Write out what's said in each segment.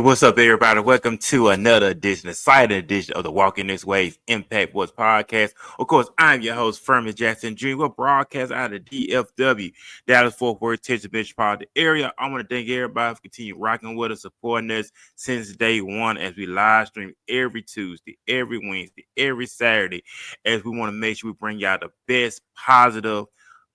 What's up, everybody? Welcome to another edition, a exciting edition of the Walking This Way's Impact Wars podcast. Of course, I'm your host, Furman Jackson Jr. We're broadcast out of DFW, Dallas Fort Worth, Texas metropolitan area. I want to thank everybody for continuing rocking with us, supporting us since day one as we live stream every Tuesday, every Wednesday, every Saturday, as we want to make sure we bring y'all the best, positive,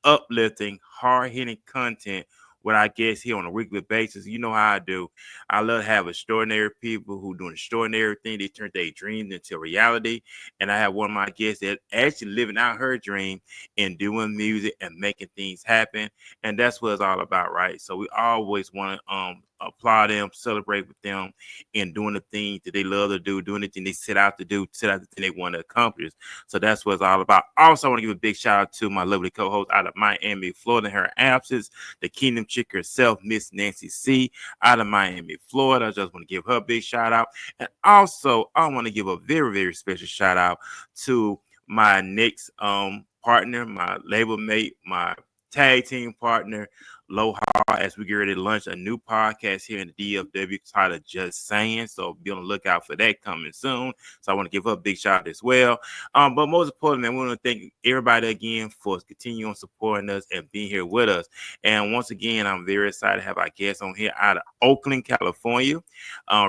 uplifting, hard-hitting content with our guests here on a weekly basis. You know how I do. I love to have extraordinary people who do extraordinary things. They turn their dreams into reality. And I have one of my guests that actually living out her dream and doing music and making things happen. And that's what it's all about, right? So we always want to applaud them, celebrate with them, and doing the things that they love to do, doing the thing they set out to do, set out the thing they want to accomplish. So that's what it's all about. Also, I want to give a big shout out to my lovely co-host out of Miami, Florida, in her absence, the Kingdom Chick herself, Miss Nancy C, out of Miami, Florida. I just want to give her a big shout out. And also, I want to give a very, very special shout out to my next partner, my label mate, my tag team partner, Loha, as we get ready to launch a new podcast here in the DFW titled Just Saying. So be on the lookout for that coming soon. So I want to give her a big shout out as well. But most importantly, I want to thank everybody again for continuing supporting us and being here with us. And once again, I'm very excited to have our guests on here out of Oakland, California.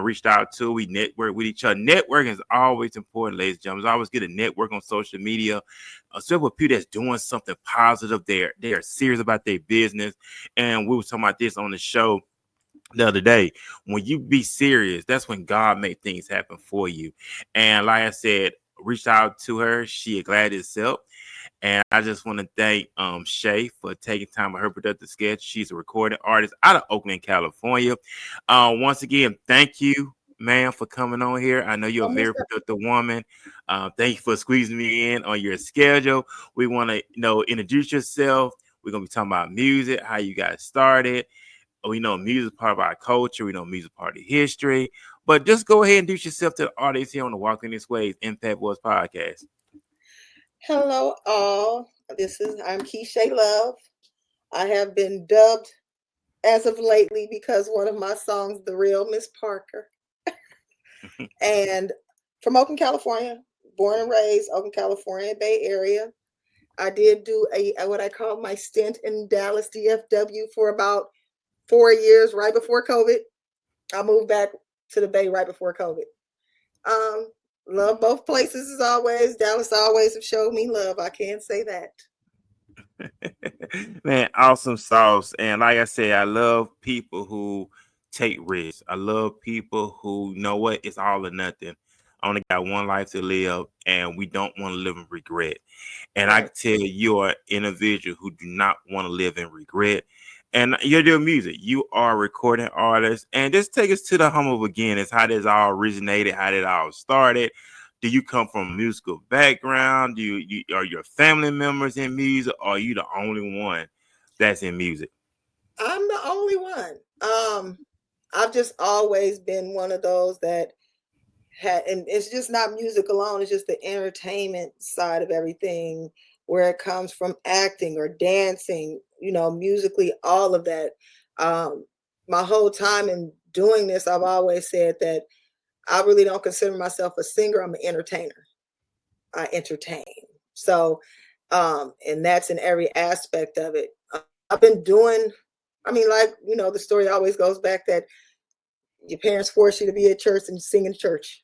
Reached out to, we network with each other. Networking is always important, ladies and gentlemen. It's always good to network on social media. Especially with people that's doing something positive. They are serious about their business. And we were talking about this on the show the other day. When you be serious, that's when God make things happen for you. And like I said, reached out to her. She glad herself. And I just want to thank Shay for taking time of her productive schedule. She's a recording artist out of Oakland, California. Once again, thank you, ma'am, for coming on here. I know you're a very productive woman. Thank you for squeezing me in on your schedule. We want to introduce yourself. We're gonna be talking about music, how you got started. We know music is part of our culture. We know music is part of history. But just go ahead and introduce yourself to the audience here on the Walking This Way's Impact Wars podcast. Hello, all. I'm Keisha Love. I have been dubbed as of lately because one of my songs, "The Real Miss Parker," and from Oakland, California, born and raised Oakland, California, Bay Area. I did do a what I call my stint in Dallas, DFW, for about 4 years, right before COVID. I moved back to the Bay right before COVID. Love both places as always. Dallas always have showed me love. I can't say that. Man, awesome sauce. And like I said, I love people who take risks. I love people who know what it's all or nothing. I only got one life to live, and we don't want to live in regret. And I can tell you are an individual who do not want to live in regret. And you're doing music. You are a recording artist. And just take us to the humble beginnings, how this all originated, how it all started. Do you come from a musical background? Do you are your family members in music? Or are you the only one that's in music? I'm the only one. I've just always been one of those that and it's just not music alone, it's just the entertainment side of everything, where it comes from acting or dancing, musically, all of that. My whole time in doing this, I've always said that I really don't consider myself a singer. I'm an entertainer. I entertain. So, and that's in every aspect of it. I've been doing, the story always goes back that your parents force you to be at church and sing in church.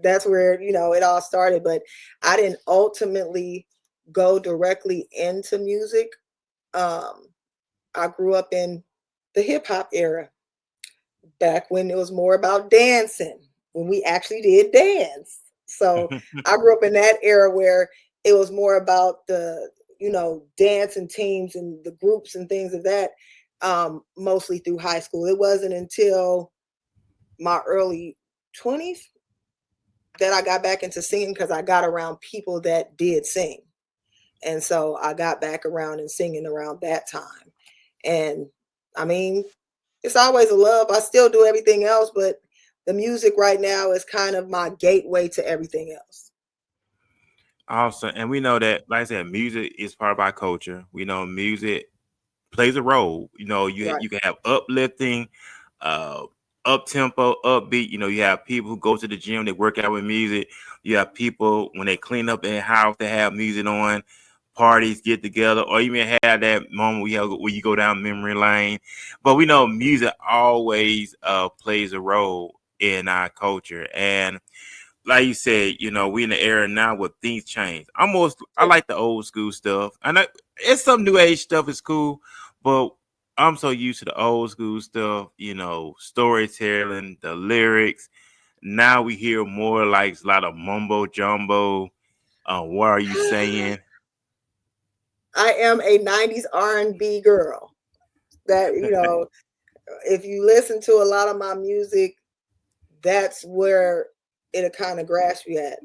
That's where, it all started. But I didn't ultimately go directly into music. I grew up in the hip hop era, back when it was more about dancing, when we actually did dance. So I grew up in that era where it was more about the, dancing teams and the groups and things of that, mostly through high school. It wasn't until my early 20s that I got back into singing, because I got around people that did sing. And so I got back around and singing around that time. And it's always a love. I still do everything else, but the music right now is kind of my gateway to everything else. Awesome. And we know that, like I said, music is part of our culture. We know music plays a role. You can have uplifting, up tempo, upbeat. You know, you have people who go to the gym, they work out with music. You have people when they clean up their house, they have music on. Parties get together, or even have that moment where you go down memory lane. But we know music always plays a role in our culture, and like you said, you know, we in the era now where things change. I Yeah. like the old school stuff, and it's some new age stuff is cool, but I'm so used to the old school stuff, you know, storytelling, the lyrics. Now we hear more like a lot of mumbo jumbo. What are you saying? I am a 90s R&B girl. That, if you listen to a lot of my music, that's where it'll kind of grasp you at,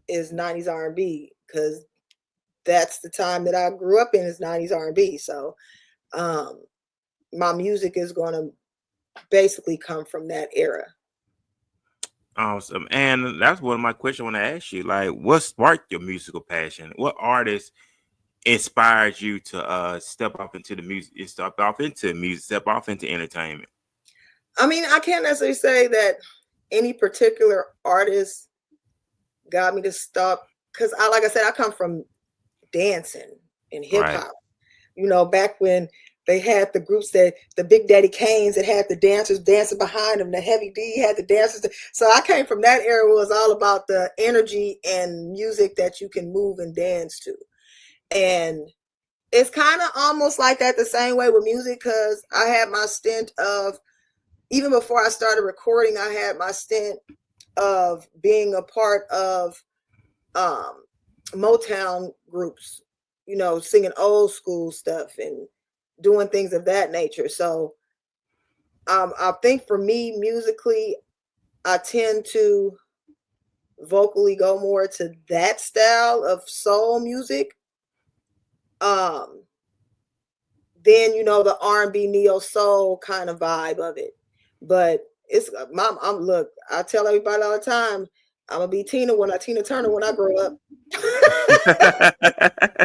is 90s R&B, because that's the time that I grew up in, is 90s R&B. So um, my music is going to basically come from that era. Awesome, and that's one of my questions I want to ask you. Like, what sparked your musical passion? What artist inspired you to step off into entertainment? I mean, I can't necessarily say that any particular artist got me to stop, because like I said, I come from dancing and hip Right. hop. Back when they had the groups, that the Big Daddy Canes, that had the dancers dancing behind them, the Heavy D had the dancers. So I came from that era, where it was all about the energy and music that you can move and dance to. And it's kind of almost like that the same way with music, because I had my stint of, even before I started recording, I had my stint of being a part of um, Motown groups, singing old school stuff and doing things of that nature. So I think for me, musically, I tend to vocally go more to that style of soul music. Um, then the R&B neo soul kind of vibe of it. But it's mom. I'm look. I tell everybody all the time, I'm gonna be Tina Turner when I grow up.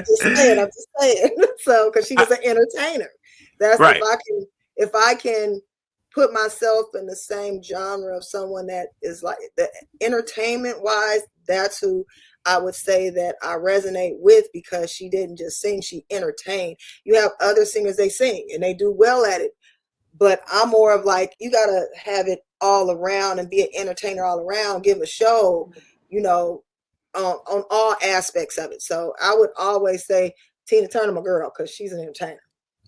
Just saying, I'm just saying. So, because she was an entertainer. That's Right. if I can put myself in the same genre of someone that is like the entertainment wise, that's who I would say that I resonate with, because she didn't just sing, she entertained. You have other singers, they sing and they do well at it, but I'm more of like, you gotta have it all around and be an entertainer all around, give a show, you know, on all aspects of it. So I would always say Tina Turner, my girl, because she's an entertainer.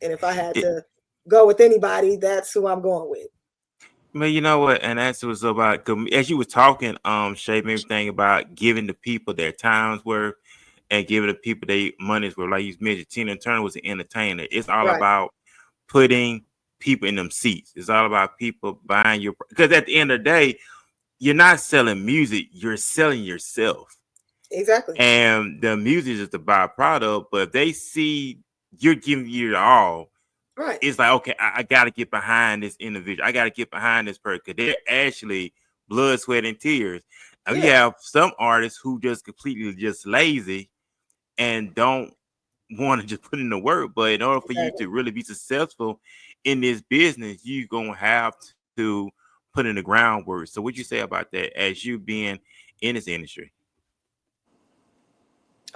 And if I had It, to go with anybody, that's who I'm going with. man, you know what? And that's what's about. 'Cause as you were talking, Shay, made me think about giving the people their times worth and giving the people their money's worth. Like you mentioned, Tina Turner was an entertainer. It's all Right. about putting people in them seats. It's all about people buying your. Because at the end of the day, you're not selling music; you're selling yourself. Exactly. And the music is the byproduct. But if they see you're giving your all, Right. it's like, okay, I got to get behind this individual. I got to get behind this person because they're actually blood, sweat, and tears. And you Yeah. have some artists who just completely just lazy and don't want to just put in the work. But in order for you Exactly. to really be successful in this business, you're gonna have to put in the groundwork. So, what you say about that as you being in this industry?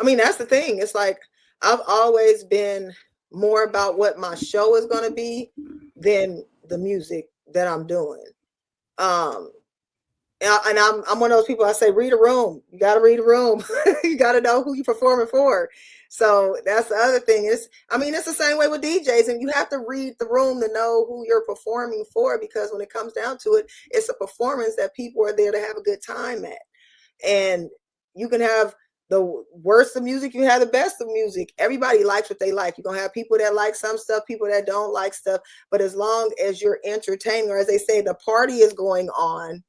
I mean, that's the thing. It's like I've always been more about what my show is going to be than the music that I'm doing. Um, and I'm one of those people. I say, read a room. You got to read a room. You got to know who you're performing for. So that's the other thing. It's the same way with DJs, and you have to read the room to know who you're performing for, because when it comes down to it, it's a performance that people are there to have a good time at. And you can have the worst of music, you have the best of music. Everybody likes what they like. You're gonna have people that like some stuff, people that don't like stuff. But as long as you're entertaining, or as they say, the party is going on,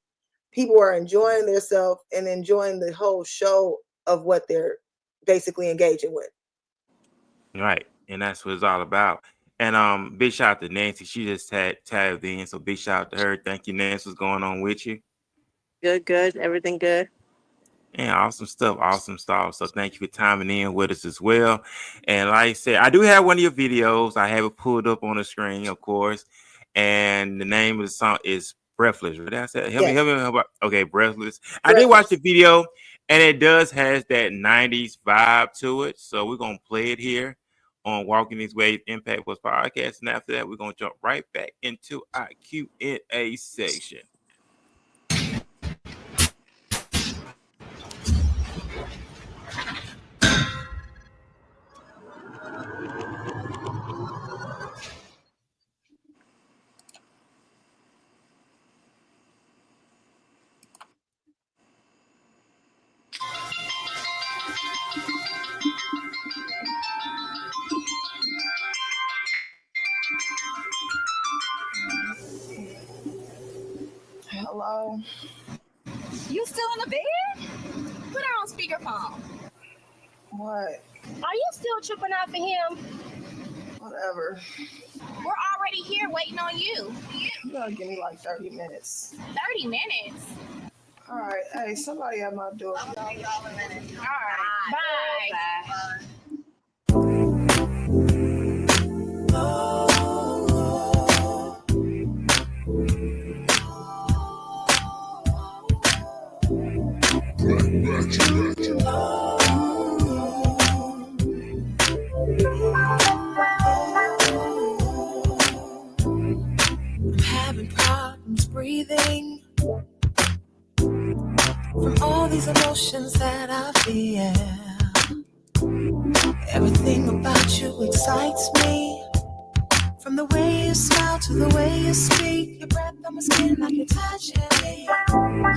people are enjoying themselves and enjoying the whole show of what they're basically engaging with. Right, and that's what it's all about. And big shout out to Nancy. She just had tabbed in, so big shout out to her. Thank you, Nancy. What's going on with you? Good, good. Everything good. Yeah, awesome stuff, awesome stuff. So thank you for timing in with us as well. And like I said, I do have one of your videos. I have it pulled up on the screen, of course. And the name of the song is Breathless. Right? I said, Yes. help me. Okay, Breathless. I did watch the video, and it does has that 90s vibe to it. So we're gonna play it here on Walking These Ways Impact Was podcast, and after that, we're gonna jump right back into our Q&A section. Hello. You still in the bed? Put her on speakerphone. What? Are you still tripping out for him? Whatever. We're already here waiting on you. You gotta give me like 30 minutes. 30 minutes? All right. Hey, somebody at my door. All right. Bye. I'm having problems breathing from all these emotions that I feel. Everything about you excites me. From the way you smile to the way you speak, your breath on my skin like you're touching me.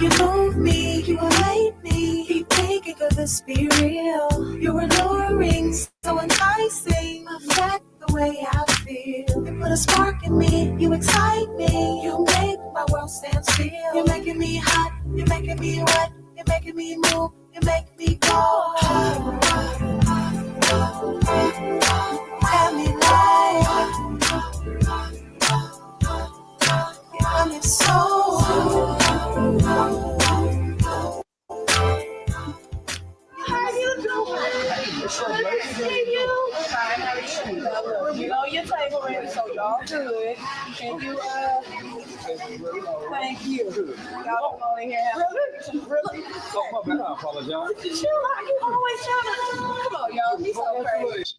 You move me, you elate me. Keep thinking of this be real. You're alluring, so enticing. Affect the way I feel. You put a spark in me, you excite me. You make my world stand still. You're making me hot, you're making me wet, you're making me move, you make me go. Tell me life. I'm your soul. How you doing? Hey, you. Fine, how are you? You know your table ready, so y'all good. Can you, thank you. Y'all go in here. Really? Oh, my bad. I apologize. Chill out. You always trying to. Come on, y'all. Be so crazy.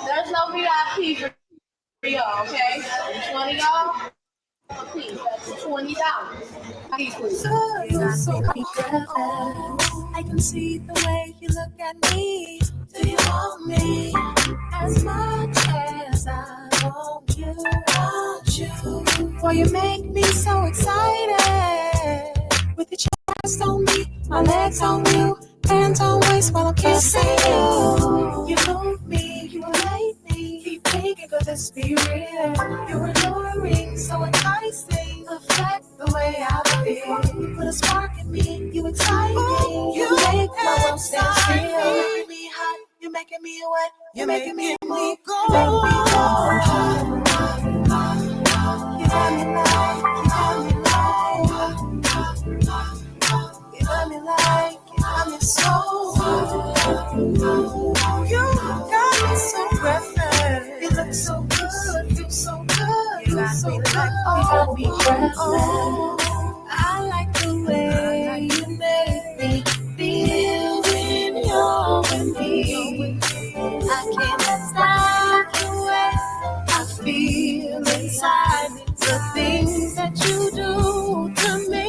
There's no VIP for y'all, okay? 20 y'all? Please, that's $20. Please, please. So I can see the way you look at me. Do you want me as much as I want you? Want you? Boy, you make me so excited. With your chest on me, my legs on you, hands on waist while I'm kissing you. You move me, you elate me. Keep thinking of this be real. You're alluring, so enticing. Affect the way I feel. You put a spark in me, you excite me. You make my world stand still. You're making me hot, you're making me wet, you're making me move, you make me go. You got me like, you got me like. You got me like, you got me so. You got me so breathless. You look so good, feel so good. You got me like, you got me breathless. I like the way you make me feel when you're with me. I can't stop the way I feel inside. The things that you do to me,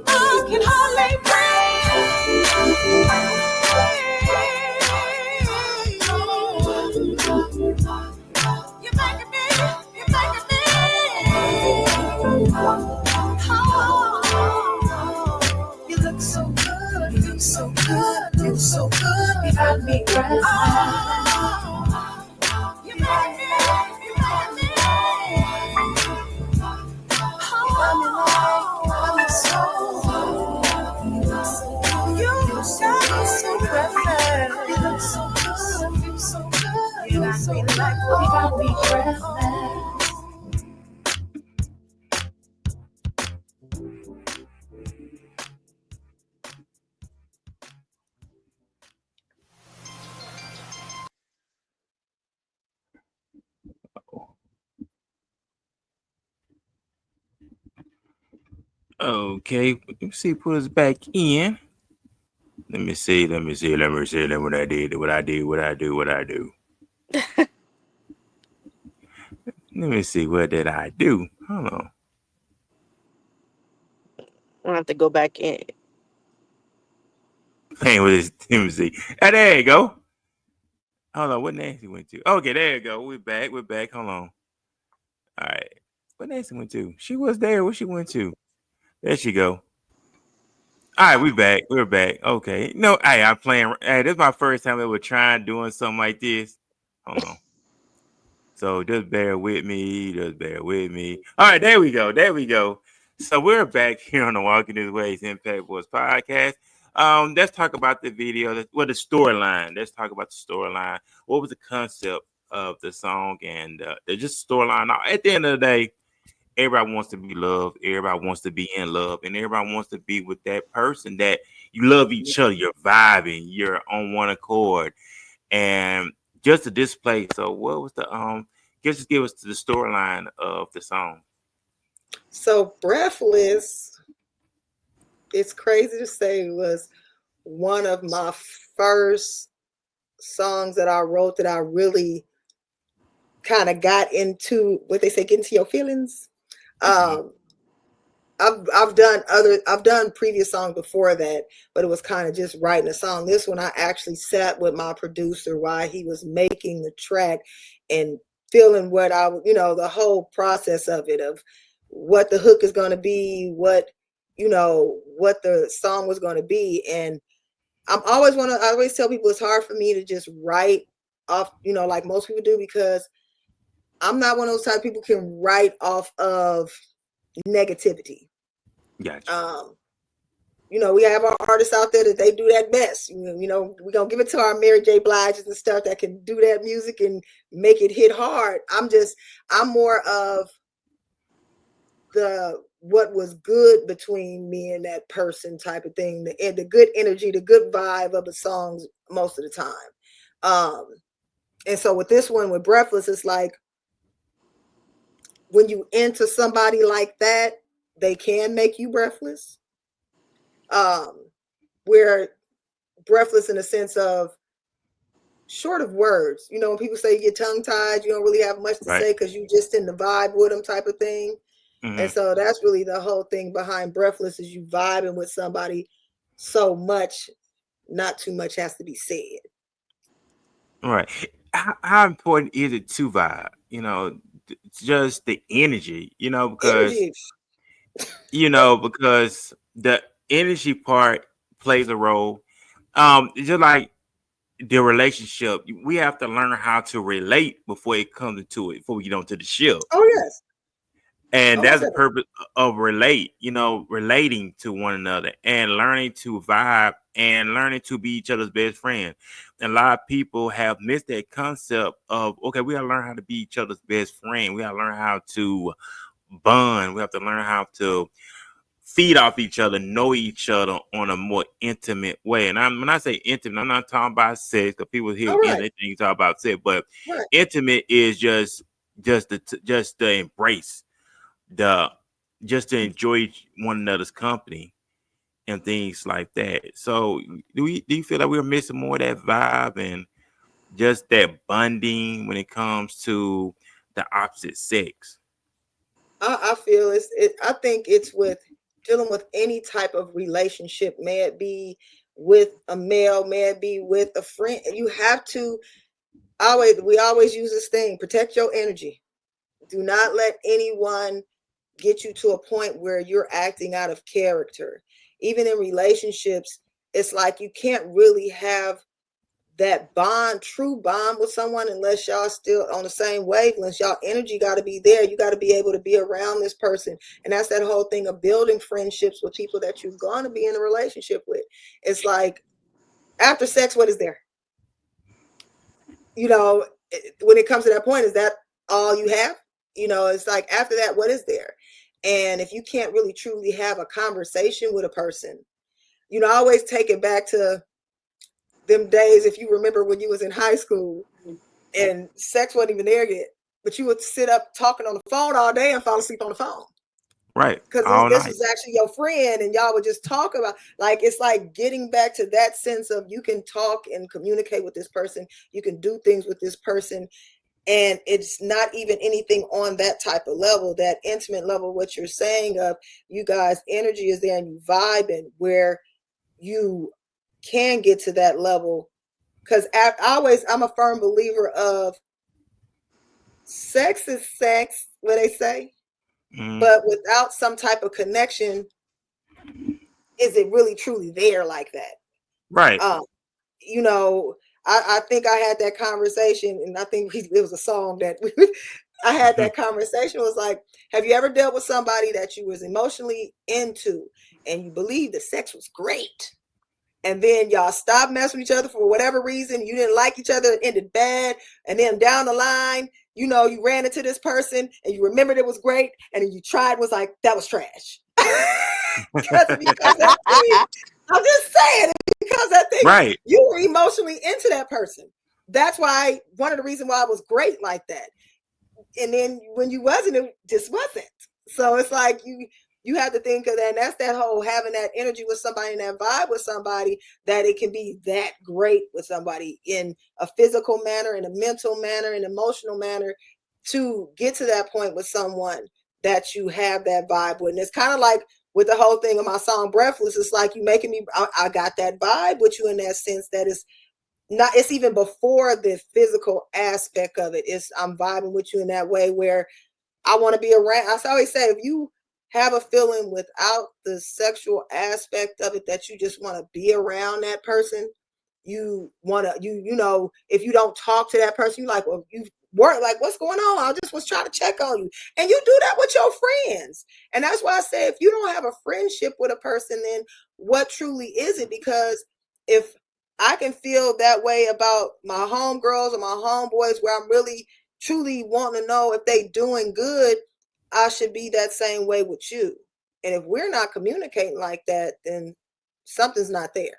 I can hardly breathe. You're making me. Oh, you look so good, feel so good, feel so good. You got me breathless. You make me. You got me like, I'm so breathless. You look so good, feel so good. You got me like, you got me breathless. Okay, let me see. Put us back in. Let me see. Let me see. Let me see. Let me what I did. What I did. What I do. What I do. Let me see. What did I do? Hold on. I'll have to go back in. Playing with this. Let me see. Ah, there you go. Hold on. What Nancy went to? Okay, there you go. We're back. We're back. Hold on. All right. What Nancy went to? She was there. Where she went to? There she go. All right, we back. We're back. Okay. No, hey, I'm playing. Hey, this is my first time ever trying doing something like this. Hold on. So just bear with me. Just bear with me. All right, there we go. There we go. So we're back here on the Walking This Ways Impact Boys podcast. Let's talk about the video. Well, the storyline. Let's talk about the storyline. What was the concept of the song and just storyline? At the end of the day, everybody wants to be loved. Everybody wants to be in love, and everybody wants to be with that person that you love each other. You're vibing. You're on one accord, and just to display. So, what was the just give us the storyline of the song. So Breathless, it's crazy to say, was one of my first songs that I wrote that I really kind of got into what they say, get into your feelings. Um, I've done previous songs before that, but it was kind of just writing a song. This one I actually sat with my producer while he was making the track and feeling what the whole process of it, of what the hook is going to be, what the song was going to be. And I always tell people it's hard for me to just write off, like most people do, because I'm not one of those type of people who can write off of negativity. Gotcha. We have our artists out there that they do that best. We're gonna give it to our Mary J. Bliges and stuff that can do that music and make it hit hard. I'm more of the what was good between me and that person type of thing, and the good energy, the good vibe of the songs most of the time. And so with this one, with Breathless, it's like when you enter somebody like that, they can make you breathless. We're breathless in the sense of short of words. When people say you get tongue tied, you don't really have much to say because you just in the vibe with them type of thing. Mm-hmm. And so that's really the whole thing behind Breathless, is you vibing with somebody so much, not too much has to be said. Right. How important is it to vibe? Just the energy, because because the energy part plays a role. Just like the relationship, we have to learn how to relate before it comes into it, before we get onto the ship. Oh yes. And that's the purpose of relating to one another and learning to vibe and learning to be each other's best friend. And a lot of people have missed that concept of, okay, we gotta learn how to be each other's best friend. We gotta learn how to bond. We have to learn how to feed off each other, know each other on a more intimate way. And when I say intimate, I'm not talking about sex, because people hear anything talk about sex, but intimate is just to embrace, just to enjoy one another's company and things like that. So do you feel like we're missing more of that vibe and just that bonding when it comes to the opposite sex? I feel I think it's with dealing with any type of relationship, may it be with a male, may it be with a friend. You have to we always use this thing: protect your energy. Do not let anyone get you to a point where you're acting out of character. Even in relationships, it's like you can't really have that true bond with someone unless y'all still on the same wavelength. Y'all energy got to be there. You got to be able to be around this person. And that's that whole thing of building friendships with people that you're going to be in a relationship with. It's like, after sex, what is there? When it comes to that point, is that all you have? It's like, after that, what is there? And if you can't really truly have a conversation with a person, I always take it back to them days, if you remember when you was in high school and sex wasn't even there yet, but you would sit up talking on the phone all day and fall asleep on the phone. Right. Because All this night. was actually your friend, and y'all would just talk about, like, it's like getting back to that sense of you can talk and communicate with this person, you can do things with this person, and it's not even anything on that type of level, that intimate level. What you're saying of you guys' energy is there and you vibing, where you can get to that level. Because I'm a firm believer of sex is sex, what they say, Mm. but without some type of connection, is it really truly there like that? Right. You know, I think I had that conversation, and I think it was a song that I had that conversation. Was like, have you ever dealt with somebody that you was emotionally into, and you believed the sex was great, and then y'all stopped messing with each other for whatever reason, you didn't like each other, it ended bad, and then down the line, you know, you ran into this person and you remembered it was great, and then you tried, was like, that was trash. because that thing, I'm just saying, because that thing, Right. you were emotionally into that person. That's why, one of the reasons why it was great like that. And then when you wasn't, it just wasn't. So it's like you have to think of that, and that's that whole having that energy with somebody and that vibe with somebody, that it can be that great with somebody in a physical manner, in a mental manner, in an emotional manner, to get to that point with someone that you have that vibe with. And it's kind of like with the whole thing of my song Breathless, it's like you making me, I got that vibe with you in that sense, that is not, it's even before the physical aspect of it. It's, I'm vibing with you in that way where I want to be around. I always say, if you have a feeling without the sexual aspect of it, that you just want to be around that person, you want to, you know, if you don't talk to that person, you like, well, you weren't like, what's going on? I just was trying to check on you. And you do that with your friends. And that's why I say, if you don't have a friendship with a person, then what truly is it? Because if I can feel that way about my homegirls or my homeboys, where I'm really truly wanting to know if they doing good, I should be that same way with you. And if we're not communicating like that, then something's not there.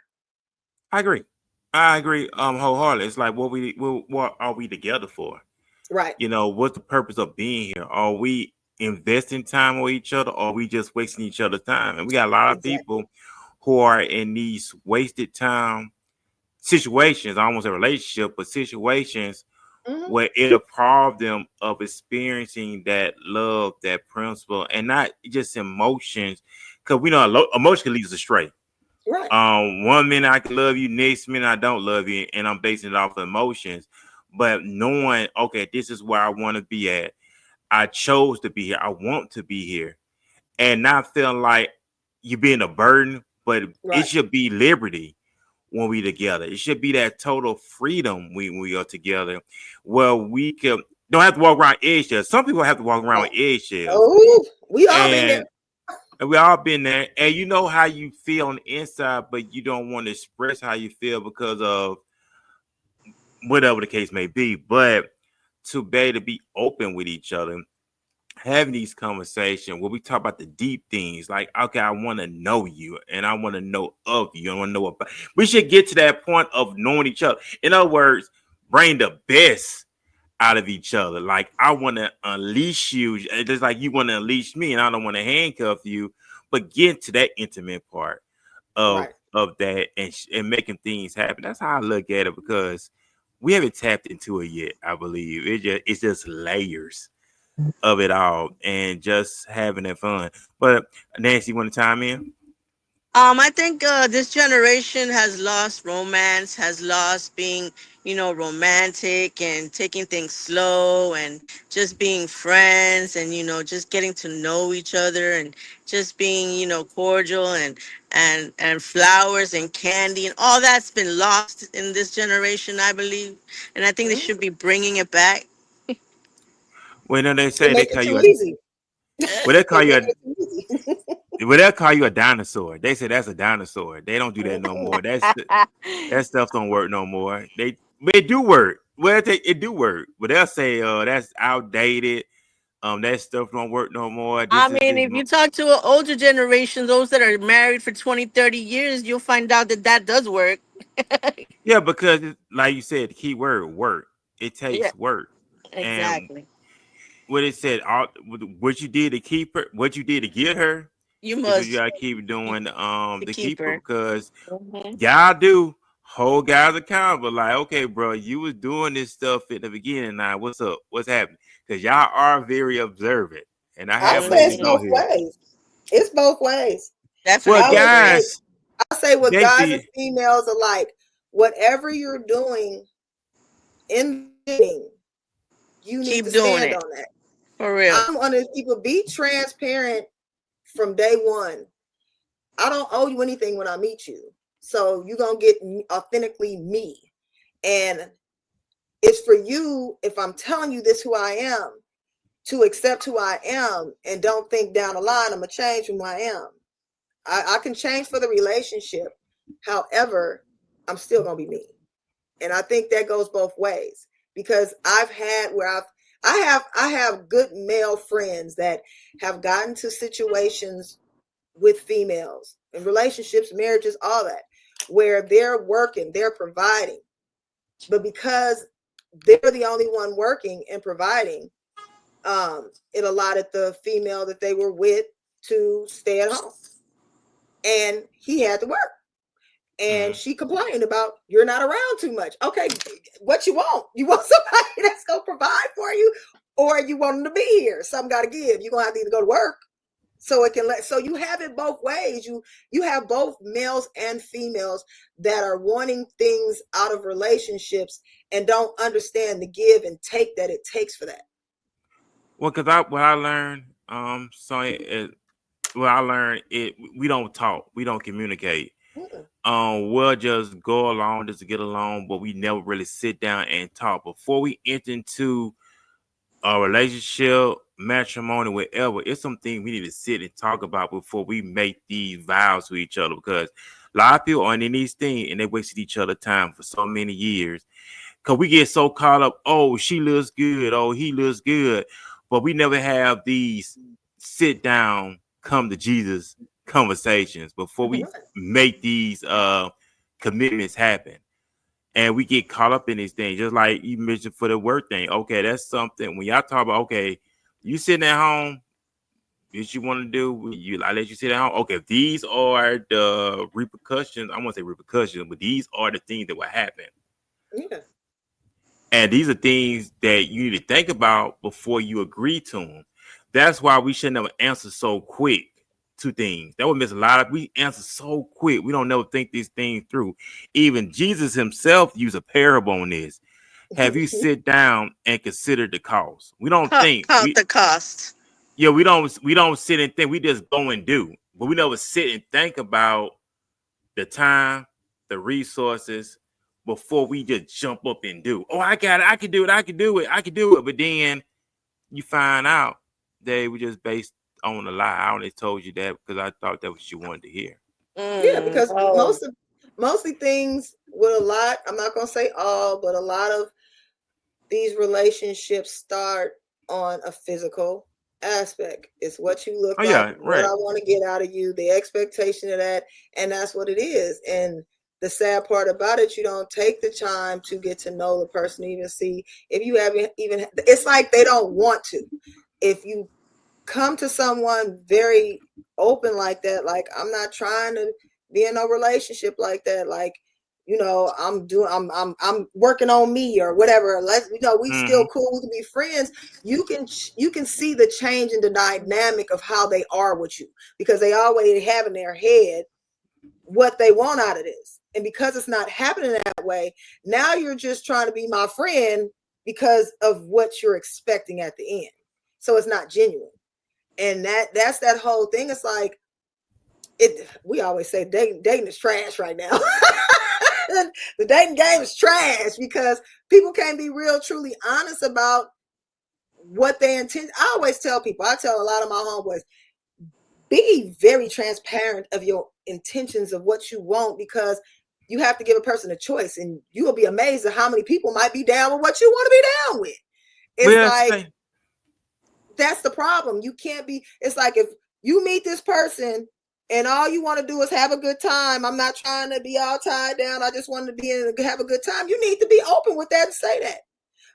I agree. I agree. Wholeheartedly. It's like what are we together for? Right. You know, what's the purpose of being here? Are we investing time with each other, or are we just wasting each other's time? And we got a lot of Exactly. people who are in these wasted time situations, almost a relationship, but situations Hmm. where it deprive them of experiencing that love, that principle, and not just emotions. Because we know emotion leads us astray. Right. One minute I can love you, next minute I don't love you, and I'm basing it off of emotions. But knowing, okay, this is where I want to be at. I chose to be here. I want to be here, and not feeling like you being a burden, but it Right. should be liberty when we together. It should be that total freedom when we are together, where we can don't have to walk around eggshells. Some people have to walk around with eggshells, Oh, we all been there. and we all been there. And you know how you feel on the inside, but you don't want to express how you feel because of whatever the case may be. But to be able to be open with each other, having these conversations where we talk about the deep things, like, okay, I want to know you and I want to know of you. I want to know about. We should get to that point of knowing each other. In other words, bring the best out of each other. Like, I want to unleash you, just like you want to unleash me, and I don't want to handcuff you. But get to that intimate part of Right. that, and making things happen. That's how I look at it, because we haven't tapped into it yet. I believe it's just layers of it all, and just having that fun. But Nancy, you want to chime in? I think this generation has lost romance, has lost being, romantic and taking things slow and just being friends and, just getting to know each other and just being, cordial and flowers and candy and all that's been lost in this generation, I believe. And I think they Mhm. should be bringing it back. Well, no, they They say they make it call too you a easy. well, they They call you make a it too easy. well, they'll call you a dinosaur. They say that's a dinosaur. They don't do that no more. That stuff don't work no more. It do work. Well, it do work, but they'll say, that's outdated. That stuff don't work no more. I This is mean, this. if you talk to an older generation, those that are married for 20, 30 years, you'll find out that that does work. Yeah, because like you said, the key word work. It Yeah, takes work, and exactly. what it said, all what you did to keep her, what you did to get her, You is what you must gotta keep doing to to keep keep her, her. because Mhm. y'all do hold guys accountable. Like, okay, bro, you was doing this stuff at the beginning. Now, what's up? What's happening? Because y'all are very observant, and I I have say let it's you know Mhm. both here. ways. It's both ways. Well, I Definitely would agree. say guys, I say what they guys and see. females alike. Whatever you're doing in the beginning, you need Keep to doing stand it on that. for real. I'm one of those people. Be transparent from day one. I don't owe you anything when I meet you, so you're gonna get authentically me. And it's for you, if I'm telling you this who I am, to accept who I am and don't think down the line I'm gonna change who I am. I can change for the relationship. However, I'm still gonna be me. And I think that goes both ways, because I've had where I have good male friends that have gotten to situations with females in relationships, marriages, all that, where they're working, they're providing, but because they're the only one working and providing, it allotted the female that they were with to stay at home, and he had to work. And Mhm. she complained about, you're not around too much. Okay, what you want? You want somebody that's gonna provide for you, or you want them to be here? Something got to give. You're gonna have to either go to work, so it can let. So you have it both ways. You have both males and females that are wanting things out of relationships and don't understand the give and take that it takes for that. Well, because what I learned, so what I learned, we don't talk, we don't communicate. Mm-mm. We'll just go along just to get along, but we never really sit down and talk before we enter into a relationship, matrimony, whatever. It's something we need to sit and talk about before we make these vows to each other, because a lot of people are in these things and they wasted each other time for so many years. Because we get so caught up, oh, she looks good, oh, he looks good, but we never have these sit down, come to Jesus conversations before we make these commitments happen. And we get caught up in these things, just like you mentioned for the work thing. Okay, that's something when y'all talk about, okay, you sitting at home, what you want to do, I let you sit at home. Okay, these are the repercussions. I won't say repercussions, but these are the things that will happen. Yeah. And these are things that you need to think about before you agree to them. That's why we should never answer so quick to things. That would miss a lot of. We answer so quick. We don't never think these things through. Even Jesus himself used a parable on this. Have you sit down and consider the cost? We don't think Count the cost. yeah, we don't sit and think. We just go and do, but we never sit and think about the time, the resources before we just jump up and do. Oh, I got it. I can do it. I can do it. I can do it. But then you find out they were just based on a lie. I only told you that because I thought that was what you wanted to hear. Yeah, because No. mostly things with a lot, I'm not gonna say all, but a lot of these relationships start on a physical aspect. It's what you look Oh like, yeah, what I right. want to get out of you, the expectation of that, and that's what it is. And the sad part about it, you don't take the time to get to know the person, even see if you haven't even. It's like they don't want to. If you come to someone very open like that, like, I'm not trying to be in a relationship like that, like, I'm working on me or whatever, let's, we Mm-hmm. still cool, we can be friends. You can see the change in the dynamic of how they are with you, because they always have in their head what they want out of this, and because it's not happening that way, now you're just trying to be my friend because of what you're expecting at the end, so it's not genuine. And that's that whole thing. It's like, we always say dating is trash right now. The dating game is trash because people can't be real truly honest about what they intend. I always tell people, I tell a lot of my homeboys, be very transparent of your intentions of what you want, because you have to give a person a choice, and you will be amazed at how many people might be down with what you want to be down with. It's Well, like, say, that's the problem. You can't be, it's like, if you meet this person and all you want to do is have a good time, I'm not trying to be all tied down, I just want to be in have a good time, you need to be open with that and say that.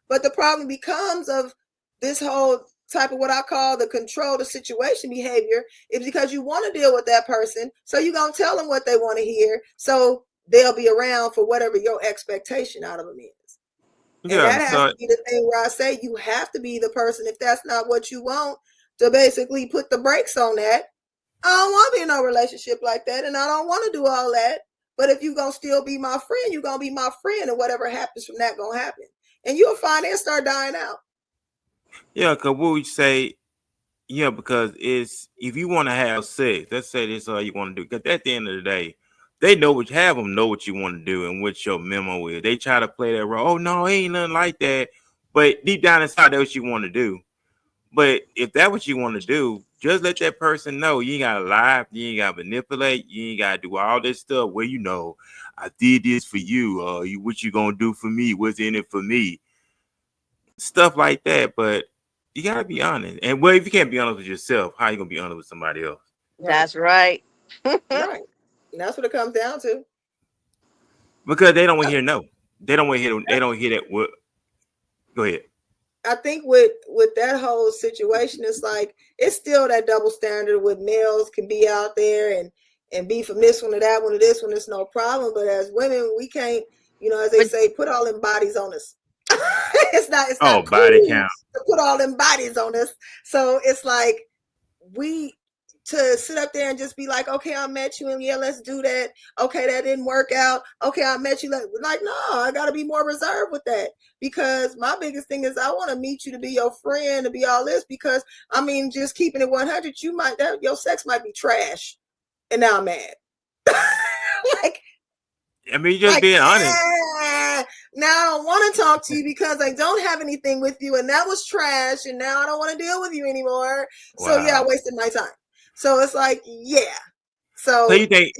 But the problem becomes of this whole type of what I call the control the situation behavior is because you want to deal with that person. So you're going to tell them what they want to hear. So they'll be around for whatever your expectation out of them is. And Yeah. that has So to be the thing where I say you have to be the person, if that's not what you want, to basically put the brakes on that. I don't want to be in no relationship like that, and I don't want to do all that. But if you're going to still be my friend, you're going to be my friend, and whatever happens from that going to happen. And you'll find it start dying out. yeah, cause what we say, yeah, because it's if you want to have sex, let's say this is all you want to do. Because at the end of the day, they know what you have them know what you want to do and what your memo is. They try to play that role. Oh no, ain't nothing like that. But deep down inside, that's what you want to do. But if that's what you want to do, just let that person know. You ain't gotta lie, you ain't gotta manipulate, you ain't gotta do all this stuff. Where I did this for you. What you gonna do for me? What's in it for me? Stuff like that. But you gotta be honest. And well, if you can't be honest with yourself, how you gonna be honest with somebody else? Right. That's right. Right. And that's what it comes down to. Because they don't want to hear no. They don't want to hear. They don't hear that. What? Go ahead. I think with that whole situation, it's like it's still that double standard with males can be out there and be from this one to that one to this one. It's no problem, but as women, we can't, as they But say, put all them bodies on us. It's Oh, not body cool count. to put all them bodies on us. So it's like we to sit up there and just be like, okay, I met you and yeah, let's do that. Okay, that didn't work out. Okay, I met you. Like, no, I got to be more reserved with that because my biggest thing is I want to meet you to be your friend, to be all this because I mean, just keeping it 100, your sex might be trash, and now I'm mad. like, I mean, just being honest. now I don't want to talk to you because I don't have anything with you, and that was trash, and now I don't want to deal with you anymore. So yeah, I Wow. wasted my time. So it's like, yeah. So So you think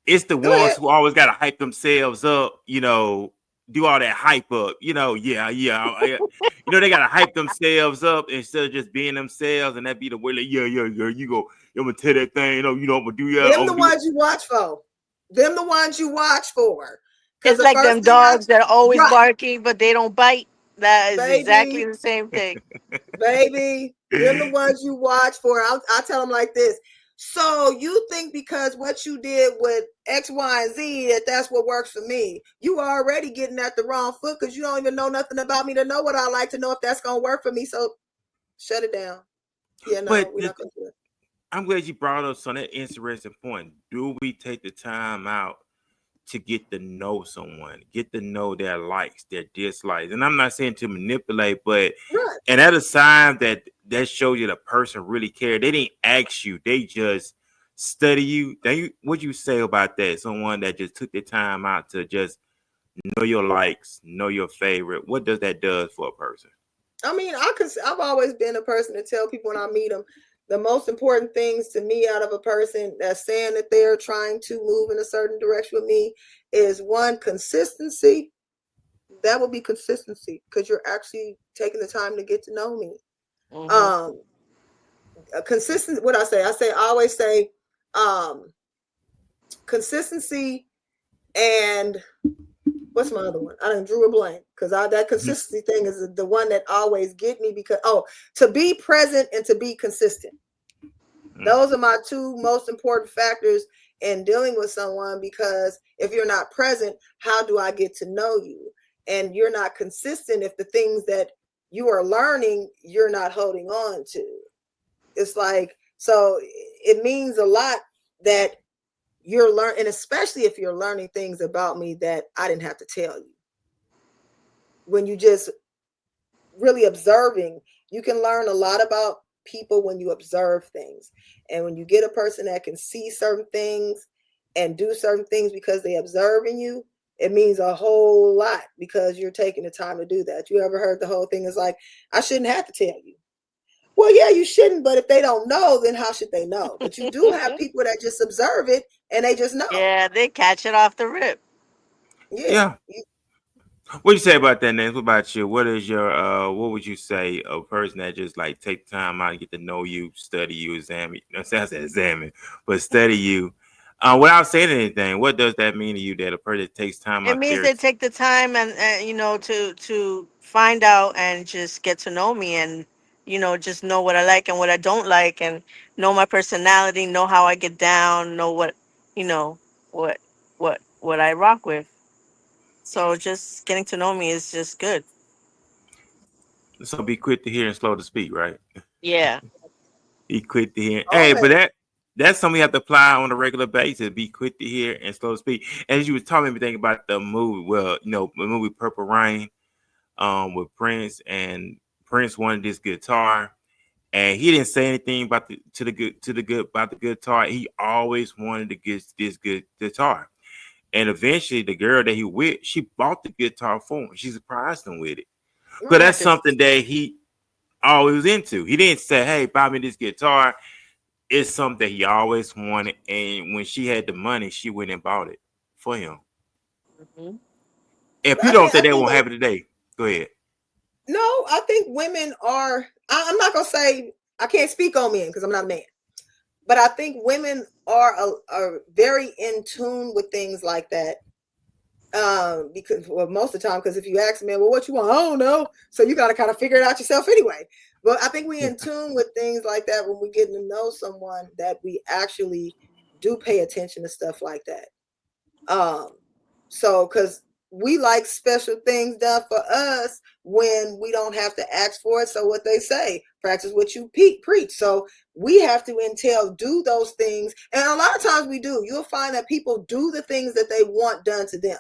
it's the go ones ahead. who always got to hype themselves up, do all that hype up, they got to hype themselves up instead of just being themselves, and that be the way, like, yeah, you're gonna tell that thing, I'm gonna do that, Them I'm the gonna do ones you watch for. Them the ones you watch for. Because it's the like them first thing dogs that are always right, barking, but they don't bite. That is exactly baby, the same thing. baby, them the it. ones you watch for. I tell them like this. So you think because what you did with X, Y, and Z that's what works for me? You are already getting at the wrong foot because you don't even know nothing about me to know what I like to know if that's gonna work for me. So shut it down. Yeah, no, But we're not gonna do it. I'm glad you brought up on that interesting point. Do we take the time out to get to know someone, get to know their likes, their dislikes? And I'm not saying to manipulate, but Right. and at a sign that shows you the person really cared. They didn't ask you; they just study you. What you say about that? Someone that just took the time out to just know your likes, know your favorite. What does that does for a person? I mean, I've always been a person to tell people when I meet them, the most important things to me out of a person that's saying that they're trying to move in a certain direction with me is one, consistency. That would be consistency because you're actually taking the time to get to know me. Hmm. Um, consistent. What I always say, um, consistency and what's my other one? I done drew a blank because that consistency thing is the one that always get me because to be present and to be consistent. Those are my two most important factors in dealing with someone because if you're not present, how do I get to know you? And you're not consistent if the things that you are learning, you're not holding on to. It's like, so it means a lot that you're learning, especially if you're learning things about me that I didn't have to tell you. When you just really observing, you can learn a lot about people when you observe things. And when you get a person that can see certain things and do certain things because they observing you, it means a whole lot because you're taking the time to do that. You ever heard the whole thing is like, I shouldn't have to tell you. Well, yeah, you shouldn't, but if they don't know, then how should they know? But you do have people that just observe it and they just know. Yeah, they catch it off the rip. Yeah. Yeah. What do you say about that, Nance? What about you? What is your what would you say a person that just like take time out and get to know you, study you, examine? No, I said examine, but study you. Without saying anything, what does that mean to you that a person takes time It out means there? they take the time and to find out and just get to know me and just know what I like and what I don't like, and know my personality, know how I get down, know what, you know, what what I rock with. So just getting to know me is just good. So be quick to hear and slow to speak, right? Yeah. Be quick to hear. Hey, but Always. that's something you have to apply on a regular basis. Be quick to hear and slow to speak. As you was telling me, thinking about the movie. Well, the movie Purple Rain, with Prince, and Prince wanted this guitar, and he didn't say anything about the good about the guitar. He always wanted to get this good guitar, and eventually the girl that he with, she bought the guitar for him. She surprised him with it. But Right. that's This. something that he always into. He didn't say, "Hey, buy me this guitar." It's something that he always wanted, and when she had the money, she went and bought it for him. Hmm. If But you I don't think think I they think won't have it today, go ahead. no, I think women are. I'm not gonna say I can't speak on men because I'm not a man, but I think women are very in tune with things like that. Because most of the time, because if you ask me, well, what you want, I don't know. So you got to kind of figure it out yourself anyway. But I think we in tune with things like that when we get to know someone that we actually do pay attention to stuff like that. Um, so because we like special things done for us when we don't have to ask for it. So what they say, practice what you preach. So we have to entail do those things, and a lot of times we do. You'll find that people do the things that they want done to them,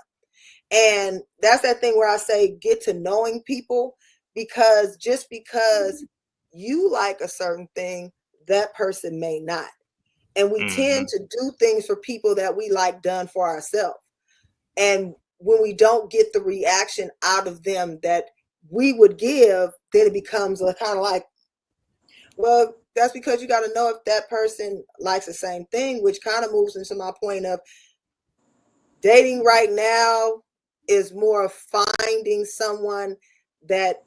and that's that thing where I say get to knowing people, because just because you like a certain thing, that person may not. And we Mm-hmm. tend to do things for people that we like done for ourselves. And when we don't get the reaction out of them that we would give, then it becomes a kind of like, well, that's because you got to know if that person likes the same thing, which kind of moves into my point of dating right now is more of finding someone that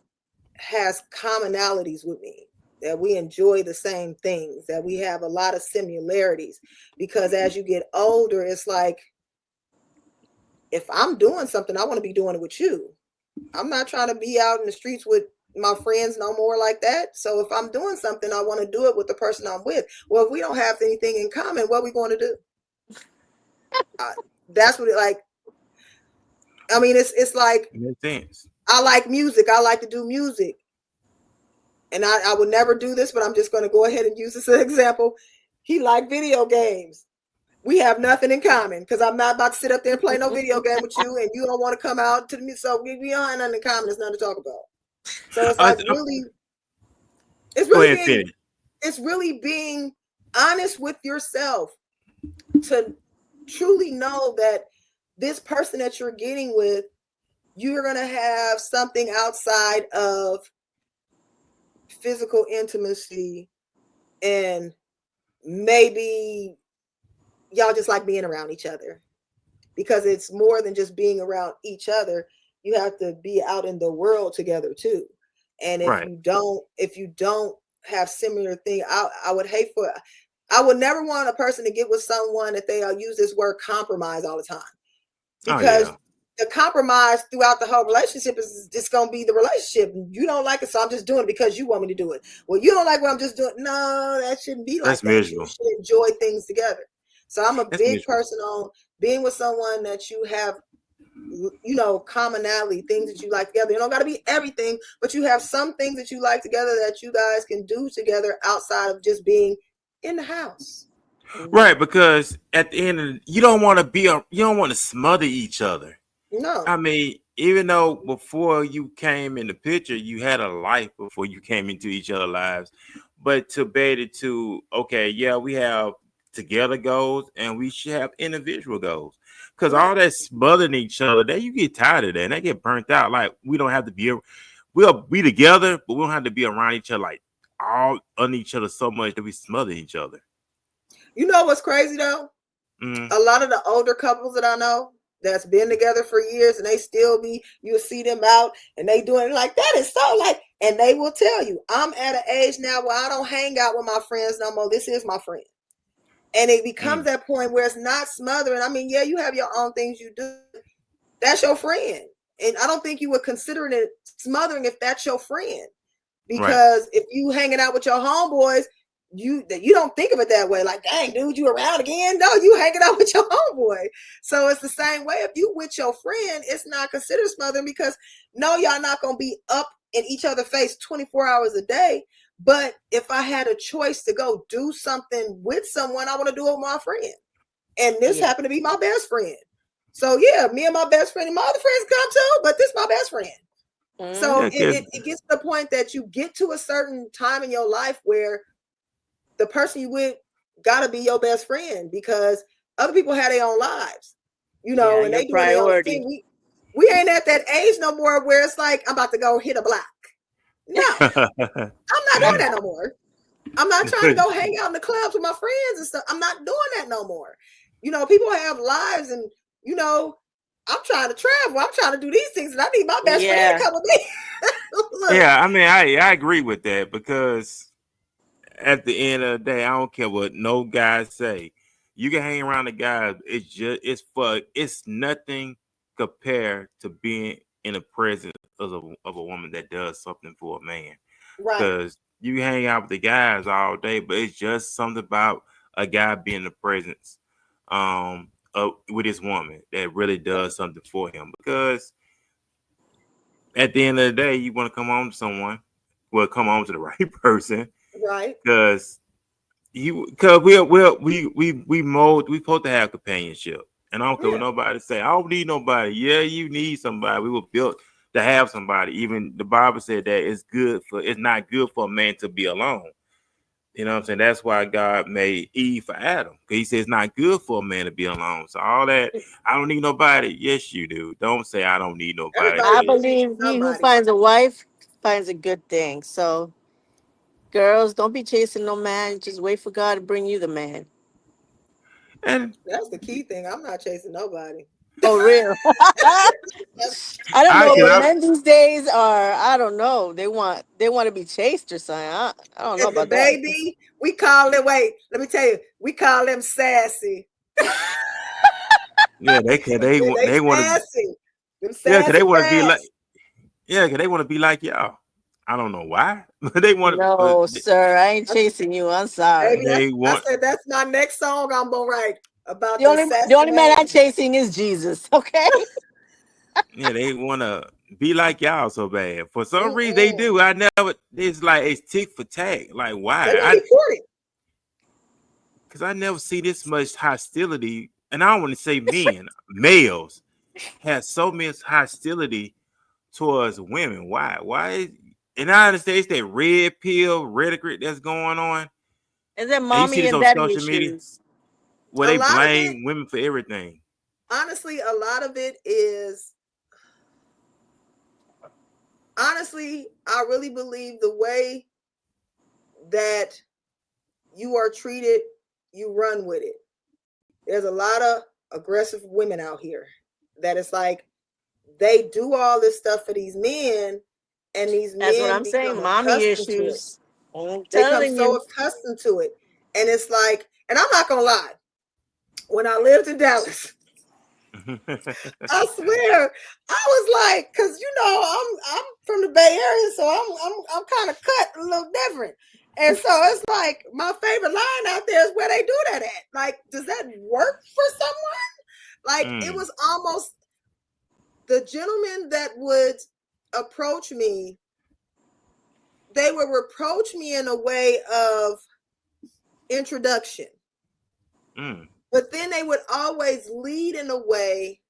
has commonalities with me, that we enjoy the same things, that we have a lot of similarities. Because as you get older, it's like, if I'm doing something, I want to be doing it with you. I'm not trying to be out in the streets with my friends no more like that. So if I'm doing something, I want to do it with the person I'm with. Well, if we don't have anything in common, what are we going to do? Uh, that's what it like. I mean, it's like Makes sense. I like music. I like to do music. And I would never do this, but I'm just going to go ahead and use this as an example. He liked video games. We have nothing in common because I'm not about to sit up there and play no video game with you, and you don't want to come out to me. So we don't have nothing in common. There's nothing to talk about. So it's like really, it's Go really ahead and being, finish. it's really being honest with yourself to truly know that this person that you're getting with, you're going to have something outside of physical intimacy, and maybe y'all just like being around each other, because it's more than just being around each other. You have to be out in the world together too. And if Right. you don't have similar thing, I would hate for, I would never want a person to get with someone that they use this word compromise all the time, Oh because yeah. the compromise throughout the whole relationship is just going to be the relationship. You don't like it, so I'm just doing it because you want me to do it. Well, you don't like what I'm just doing. No, that shouldn't be That's like that. You miserable. should enjoy things together. So I'm a That's big miserable. person on being with someone that you have, commonality, things that you like together. You don't got to be everything, but you have some things that you like together that you guys can do together outside of just being in the house. Hmm. Right, because at the end of you don't want to you don't want to smother each other. No, I mean, even though before you came in the picture, you had a life before you came into each other's lives, but to be able to, okay, yeah, we have together goals and we should have individual goals. Because right. all that smothering each other, that you get tired of that and they get burnt out. Like we don't have to be, we'll be together, but we don't have to be around each other like all on each other so much that we smother each other. You know what's crazy though? Mm, A lot of the older couples that I know that's been together for years, and they still be, you'll see them out and they doing it like that is so like, and they will tell you, I'm at an age now where I don't hang out with my friends no more. This is my friend. And it becomes mm, that point where it's not smothering. I mean, yeah, you have your own things you do. That's your friend. And I don't think you would consider it smothering if that's your friend. Right. Because if you hanging out with your homeboys, you don't think of it that way. Like, dang, dude, you around again? No, you hanging out with your homeboy. So it's the same way. If you with your friend, it's not considered smothering because no, y'all not gonna be up in each other's face 24 hours a day. But if I had a choice to go do something with someone, I want to do it with my friend. And this happened to be my best friend. So yeah, me and my best friend and my other friends come too, but this is my best friend. So it gets to the point that you get to a certain time in your life where the person you with gotta be your best friend because other people have their own lives, and they doing their own thing. We ain't at that age no more where it's like I'm about to go hit a block. No, I'm not doing that no more. I'm not trying to go hang out in the clubs with my friends and stuff. I'm not doing that no more. People have lives and I'm trying to travel. I'm trying to do these things and I need my best friend to come with me. Yeah, I mean, I agree with that because at the end of the day, I don't care what no guys say. You can hang around the guys. It's nothing compared to being in the presence of a woman that does something for a man. Right. Because you hang out with the guys all day, but it's just something about a guy being in the presence with his woman that really does something for him. Because at the end of the day, you want to come home to someone. Well, come home to the right person. Right. Because we supposed to have companionship. And I don't care what nobody say. I don't need nobody. Yeah, you need somebody. We were built to have somebody. Even the Bible said that it's not good for a man to be alone. You know what I'm saying? That's why God made Eve for Adam. Because he said it's not good for a man to be alone. So all that, I don't need nobody. Yes, you do. Don't say I don't need nobody. I believe he who finds a wife finds a good thing. So, girls, don't be chasing no man. Just wait for God to bring you the man. And that's the key thing. I'm not chasing nobody. Oh, real? I don't know, but men these days are. I don't know. They want to be chased or something. I don't know If the about that. baby, we call it. Wait, let me tell you, we call them sassy. yeah, they want to. Sassy. Them Yeah, because sassy they want to be like. fast. Yeah, because they want to be like y'all. I don't know why, but they want to. But No, sir, I ain't chasing you. I'm sorry. Baby, they I want. said that's my next song I'm gonna write about The the only sassy the only man I'm man. chasing is Jesus. Okay. Yeah, they want to be like y'all so bad. For some reason, they Mm-mm. do. I never. It's like it's tick for tack. Like They why? want to be courted. Because I never see this much hostility, and I don't want to say men, males have so much hostility towards women. Why? Why? And I understand it's that red pill rhetoric that's going on, Is it and you see mommy this and on daddy social media issues? where A they lot of it, blame women for everything. honestly, a lot of it is honestly, I really believe the way that you are treated, you run with it. There's a lot of aggressive women out here that it's like they do all this stuff for these men, and these That's what men I'm become saying. Mommy accustomed to it. issues. I'm They become telling so you. accustomed to it. And it's like, and I'm not gonna lie, when I lived in Dallas, I swear, I was like, because I'm from the Bay Area, so I'm kind of cut a little different. And so it's like my favorite line out there is where they do that at. Like, does that work for someone? Like, it was almost the gentleman that would approach me, they would reproach me in a way of introduction. But then they would always lead in a way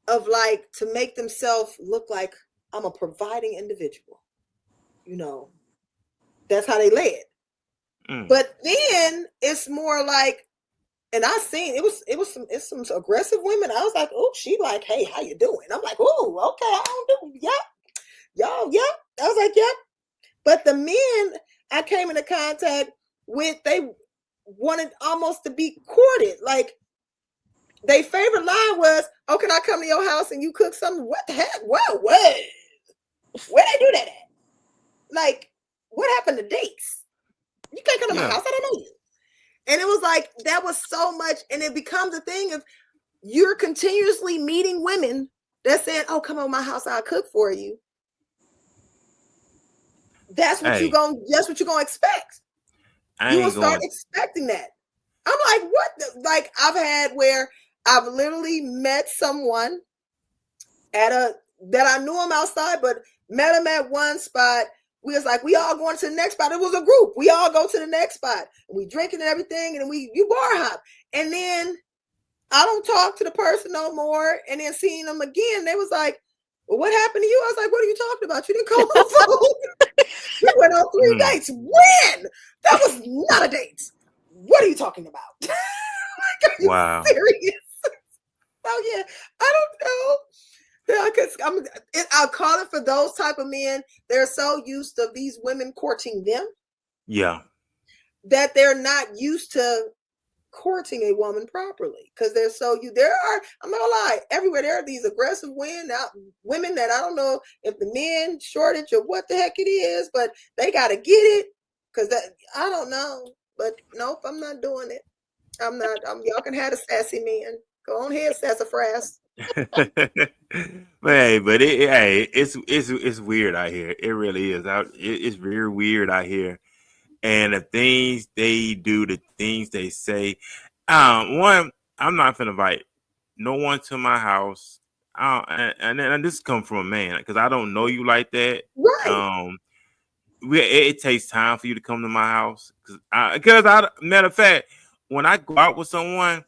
of like to make themselves look like I'm a providing individual. That's how they led. But then it's more like, and I seen it's some aggressive women. I was like, oh, she like, hey, how you doing? I'm like, oh, okay, I don't do, yep, y'all, yep. I was like, yep. But the men I came into contact with, they wanted almost to be courted. Like, their favorite line was, oh, can I come to your house and you cook something? What the heck? Whoa, where they do that at? Like, what happened to dates? You can't come to my house. I don't know you. And it was like, that was so much. And it becomes a thing of you're continuously meeting women that said, oh, come on my house, I'll cook for you. That's what Hey, that's what you're gonna expect. I You will ain't start going. expecting that. I'm like, what? Like, I've had where I've literally met someone at a that I knew him outside, but met him at one spot. We was like, we all going to the next spot. It was a group. We all go to the next spot. And we drinking and everything, and then you bar hop. And then I don't talk to the person no more. And then seeing them again, they was like, well, what happened to you? I was like, what are you talking about? You didn't call my phone. We went on 3 dates. When? That was not a date. What are you talking about? Like, are you Wow. serious? So yeah, I don't know. Yeah, because I'll call it for those type of men. They're so used to these women courting them Yeah. that they're not used to courting a woman properly because they're so you. There are, I'm not gonna lie, everywhere there are these aggressive women that I don't know if the men shortage or what the heck it is, but they gotta get it because that I don't know. But nope, I'm not doing it. I'm not. Y'all can have the sassy men. Go on ahead, sassafras. Hey, but hey, it's weird out here. It really is. It's very weird out here, and the things they do, the things they say. One, I'm not gonna invite no one to my house. And this come from a man because I don't know you like that. Right. Um, it takes time for you to come to my house because matter of fact, when I go out with someone,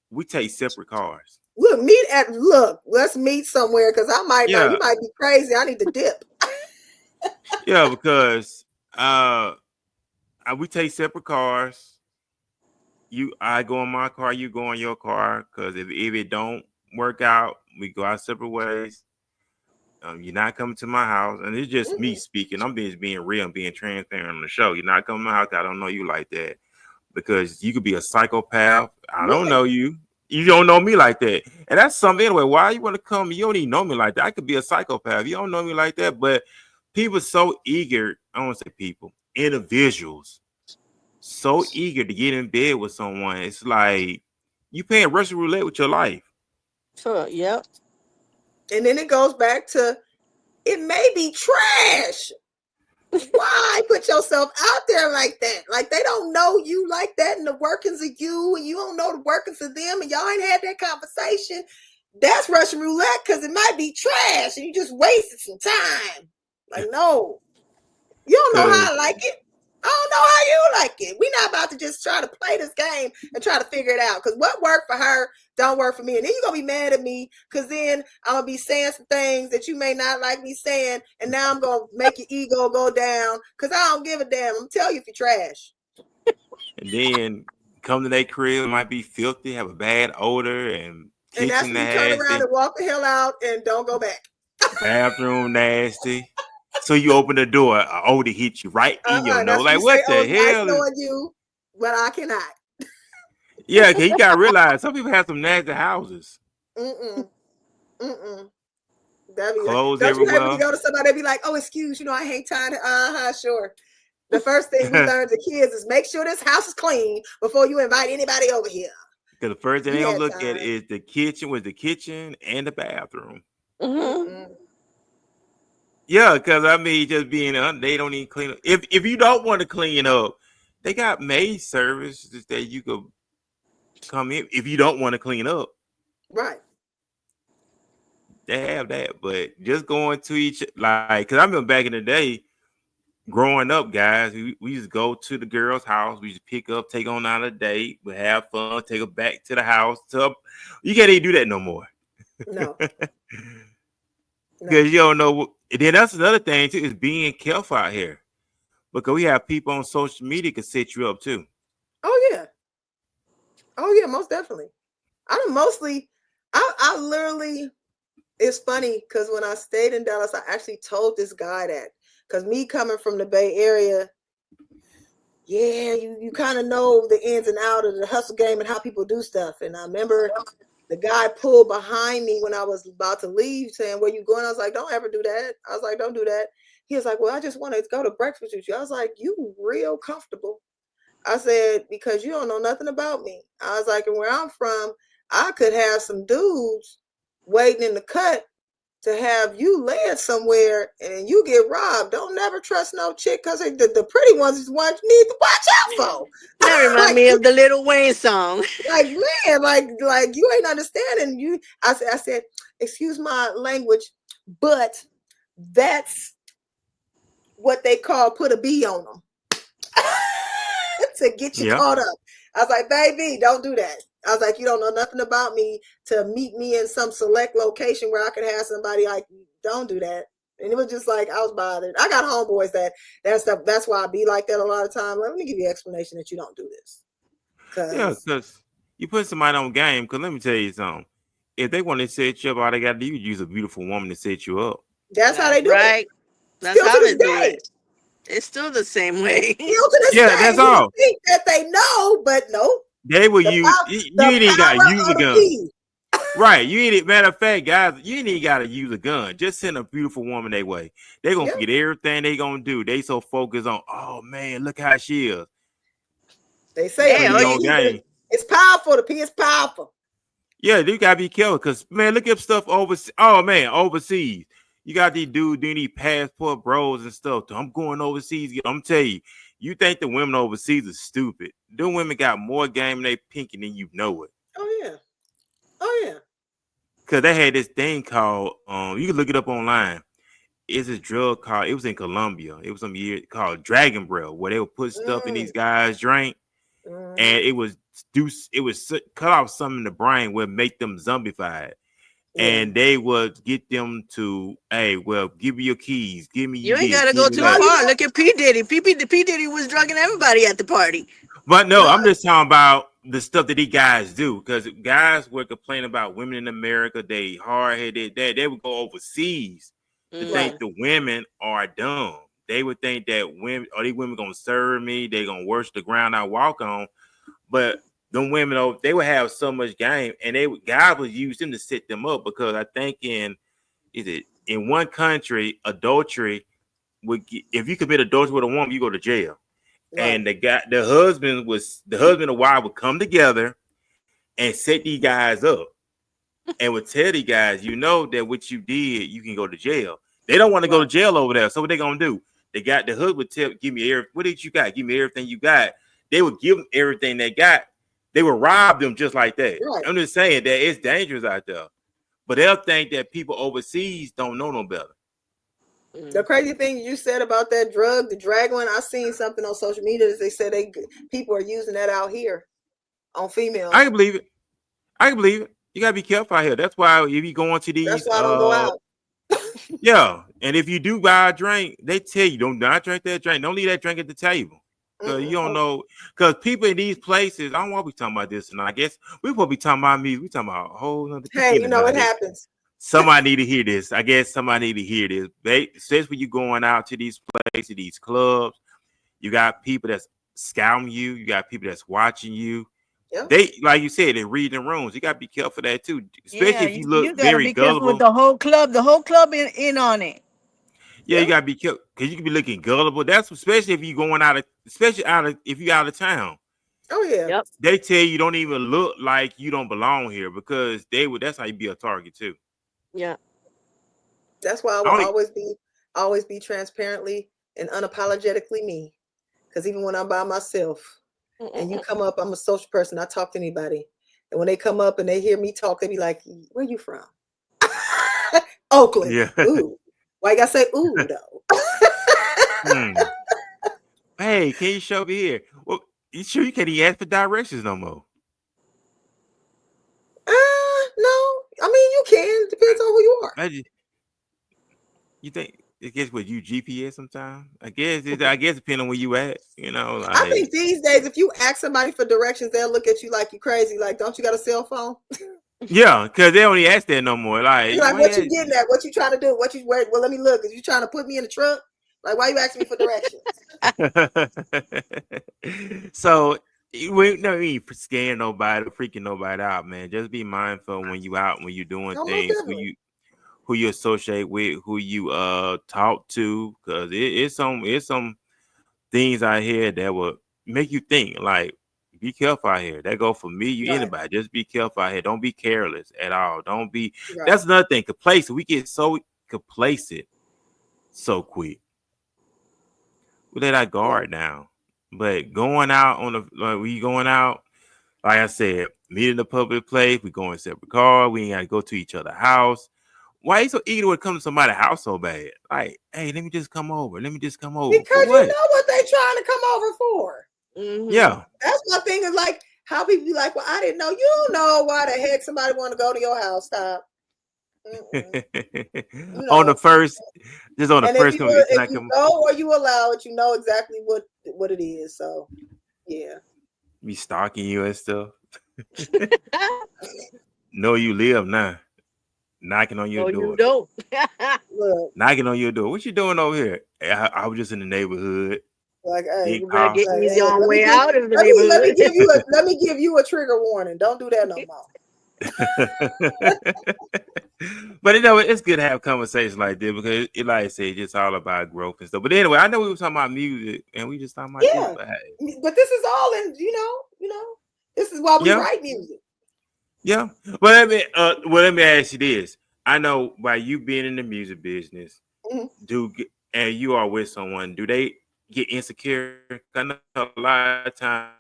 we take separate cars. Look, let's meet somewhere because I might not, you Yeah, might be crazy. I need to dip. yeah, because uh, we take separate cars. I go in my car, you go in your car. Because if it don't work out, we go our separate ways. You're not coming to my house, and it's just me Mm-mm. speaking. I'm just being real and being transparent on the show. You're not coming to my house. I don't know you like that because you could be a psychopath. I don't Yeah. know you. You don't know me like that, and that's something anyway. Why you want to come? You don't even know me like that. I could be a psychopath. You don't know me like that, but people so eager. I don't want to say people, individuals so eager to get in bed with someone. It's like you playing Russian roulette with your life. Sure. Yep. And then it goes back to it may be trash. Why put yourself out there like that? Like they don't know you like that and the workings of you, and you don't know the workings of them, and y'all ain't had that conversation. That's Russian roulette because it might be trash and you just wasted some time. Like, no, you don't know Cause how I like it. I don't know how you like it. We're not about to just try to play this game and try to figure it out. Because what worked for her don't work for me. And then you're going to be mad at me because then I'm going to be saying some things that you may not like me saying. And now I'm going to make your ego go down because I don't give a damn. I'm telling you if you're trash. and then come to their crib, it might be filthy, have a bad odor, and And that's kitchen when you turn around nasty, and walk the hell out and don't go back. bathroom nasty. So you open the door, a odor hits you right in your nose. That's when Like you say, what oh, the it's nice hell? knowing you, but I cannot. Yeah, cause you gotta realize some people have some nasty houses, Mm-mm. Mm-mm. That'd be like, clothes don't you hate when you everywhere. go to somebody and be like, oh, excuse, I hate time. Sure. The first thing we learned as kids is make sure this house is clean before you invite anybody over here. Because the first thing they You gonna had look at time. is the kitchen with the kitchen and the bathroom. Hmm. Mm-mm. Yeah, because I mean, just being they don't even clean up. If you don't want to clean up, they got maid services that you could come in. If you don't want to clean up, Right. they have that. But just going to each like, because I remember back in the day, growing up, guys, we used to go to the girl's house. We used to pick up, take on out a date, we have fun, take her back to the house. You can't even do that no more. No, no. Because you don't know. And then that's another thing too is being careful out here because we have people on social media can set you up too. Oh yeah. Oh yeah, most definitely. I don't mostly I literally it's funny because when I stayed in Dallas, I actually told this guy that because me coming from the Bay Area, yeah, you kind of know the ins and out of the hustle game and how people do stuff. And I remember the guy pulled behind me when I was about to leave, saying, "Where you going?" I was like, "Don't ever do that." I was like, "Don't do that." He was like, "Well, I just want to go to breakfast with you." I was like, "You real comfortable?" I said, "Because you don't know nothing about me." I was like, "And where I'm from, I could have some dudes waiting in the cut to have you led somewhere and you get robbed. Don't never trust no chick because the pretty ones is the ones you need to watch out for. That remind like, me of the Little Wayne song. man, like you ain't understanding. I said, excuse my language, but that's what they call put a bee on them to get you caught up. I was like, baby, don't do that. I was like, you don't know nothing about me to meet me in some select location where I could have somebody like, don't do that. And it was just like, I was bothered. I got homeboys that stuff. That's why I be like that a lot of time. Let me give you an explanation that you don't do this. Because you put somebody on game. Because let me tell you something. If they want to set you up, all they got to do is use a beautiful woman to set you up. That's how they do it. That's Still how to they this do day. it. It's still the same way. Still to this day. That's all. Think that they know, but no. They will use. You ain't even got to use a gun. Right. You ain't. Matter of fact, guys, you ain't even got to use a gun. Just send a beautiful woman their way. They gonna forget everything they gonna do. They so focused on. Oh man, look how she is. They say it's powerful. The P is powerful. Yeah, you gotta be careful because man, look up stuff overseas. Oh man, overseas. You got these dudes doing these passport bros and stuff. I'm going overseas. I'm telling you, you think the women overseas are stupid. Them women got more game in their pinky than you know it. Oh yeah. Oh yeah. Cause they had this thing called you can look it up online. It's a drug called, it was in Colombia. It was some year called Dragon Breath, where they would put stuff in these guys' drink, and it was cut off something in the brain would make them zombified. And they would get them to, hey, well, give me your keys, give me You ain't this, gotta go too far. Look at P. Diddy. P. Diddy was drugging everybody at the party. But no, I'm just talking about the stuff that these guys do, because guys were complaining about women in America. They hard headed. They would go overseas to think the women are dumb. They would think that women, are these women gonna serve me? They gonna worship the ground I walk on. But them women, they would have so much game, and God would use them to set them up, because I think in one country, adultery if you commit adultery with a woman, you go to jail. And the husband and wife would come together and set these guys up and would tell these guys, you know, that what you did, you can go to jail. They don't want to go to jail over there. So what they gonna do? The hood would tell, give me what did you got? Give me everything you got. They would give them everything they got. They would rob them just like that. I'm just saying that it's dangerous out there. But they'll think that people overseas don't know no better. The crazy thing you said about that drug, the drag one, I seen something on social media that they said people are using that out here on females. I can believe it. You gotta be careful out here. That's why if you go into these, that's why I don't go out. Yeah, and if you do buy a drink, they tell you don't not drink that drink. Don't leave that drink at the table. So you don't know, because people in these places, I don't want to be talking about this tonight. I guess we're supposed to be talking about music. We talking about a whole other. Hey, you know what happens. Somebody need to hear this. I guess somebody need to hear this. Especially when you going out to these places, these clubs, you got people that's scouting you. You got people that's watching you. Yep. They, like you said, they read the rooms. You got to be careful of that too. Especially if you look very gullible. With the whole club in on it. Yeah, you got to be careful because you can be looking gullible. That's especially if you going if you out of town. Oh yeah. Yep. They tell you don't even look like you don't belong here, because that's how you be a target too. Yeah. That's why I will always be transparently and unapologetically me. Because even when I'm by myself and you come up, I'm a social person. I talk to anybody. And when they come up and they hear me talk, they be like, where you from? Oakland. Yeah. Ooh. Why you gotta say ooh though? Hey, can you show me here? Well, you sure you can't even ask for directions no more? No. I mean, you can. Depends on who you are. You think it gets with you GPS sometimes? I guess depending on where you at, you know. Like, I think these days, if you ask somebody for directions, they'll look at you like you crazy. Like, don't you got a cell phone? Yeah, because they don't even ask that no more. Like what you getting at? What you trying to do? Well, let me look. Is you trying to put me in the truck? Like, why you asking me for directions? So we no need scaring nobody, freaking nobody out, man. Just be mindful when you out, when you're doing things, who you associate with, who you talk to, because it's some things out here that will make you think. Like, Be careful out here. That go for me, you Right. anybody. Just be careful out here. Don't be careless at all. Don't be. Right. That's another thing. Complacent. We get so complacent so quick. We let our Yeah. guard down. But going out on the like we going out, like I said, meet in a public place. We go in separate car. We ain't gotta go to each other's house. Why you so eager to come to somebody's house so bad? Like, hey, let me just come over. Let me just come over. For Because you what? know what they trying to come over for. Mm-hmm. Yeah. That's my thing is like how people be like, well, I didn't know. You don't know why the heck somebody want to go to your house. Stop. Mm-mm. You On the know. first, just on the And if first you come, can I if you come? go or you allow it, you know exactly what it is. So yeah. Be stalking you and stuff. Know you live now. Knocking on your No, you door. don't. Look, Knocking on your door. What you doing over here? "Hey, I was just in the neighborhood. like, hey, Big You better house. get like, easy hey, on way out of the let me neighborhood. give you a trigger warning. Don't do that no more. But you know, it's good to have conversations like this because it like I say, it's just all about growth and stuff. But anyway, I know we were talking about music and we just talking about this, Yeah. but hey, But this is all in, this is why we yeah, write music. yeah. Well, let me ask you this. I know by you being in the music business, Mhm. and you are with someone, do they get insecure? I know a lot of times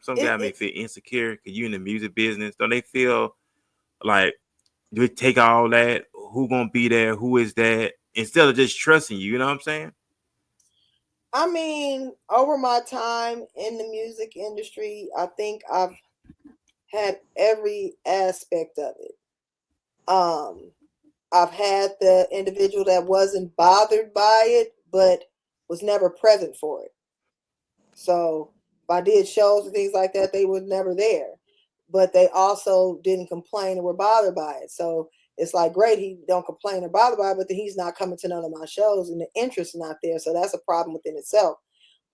some guy may feel It, insecure it because you in the music business. Don't they feel like you take all that? Who gonna be there? Who is that? Instead of just trusting you, you know what I'm saying? I mean, over my time in the music industry, I think I've had every aspect of it. Um, I've had the individual that wasn't bothered by it, but was never present for it. So if I did shows and things like that, they were never there. But they also didn't complain or were bothered by it. So it's like great, he don't complain or bother by it, but then he's not coming to none of my shows and the interest is not there. So that's a problem within itself.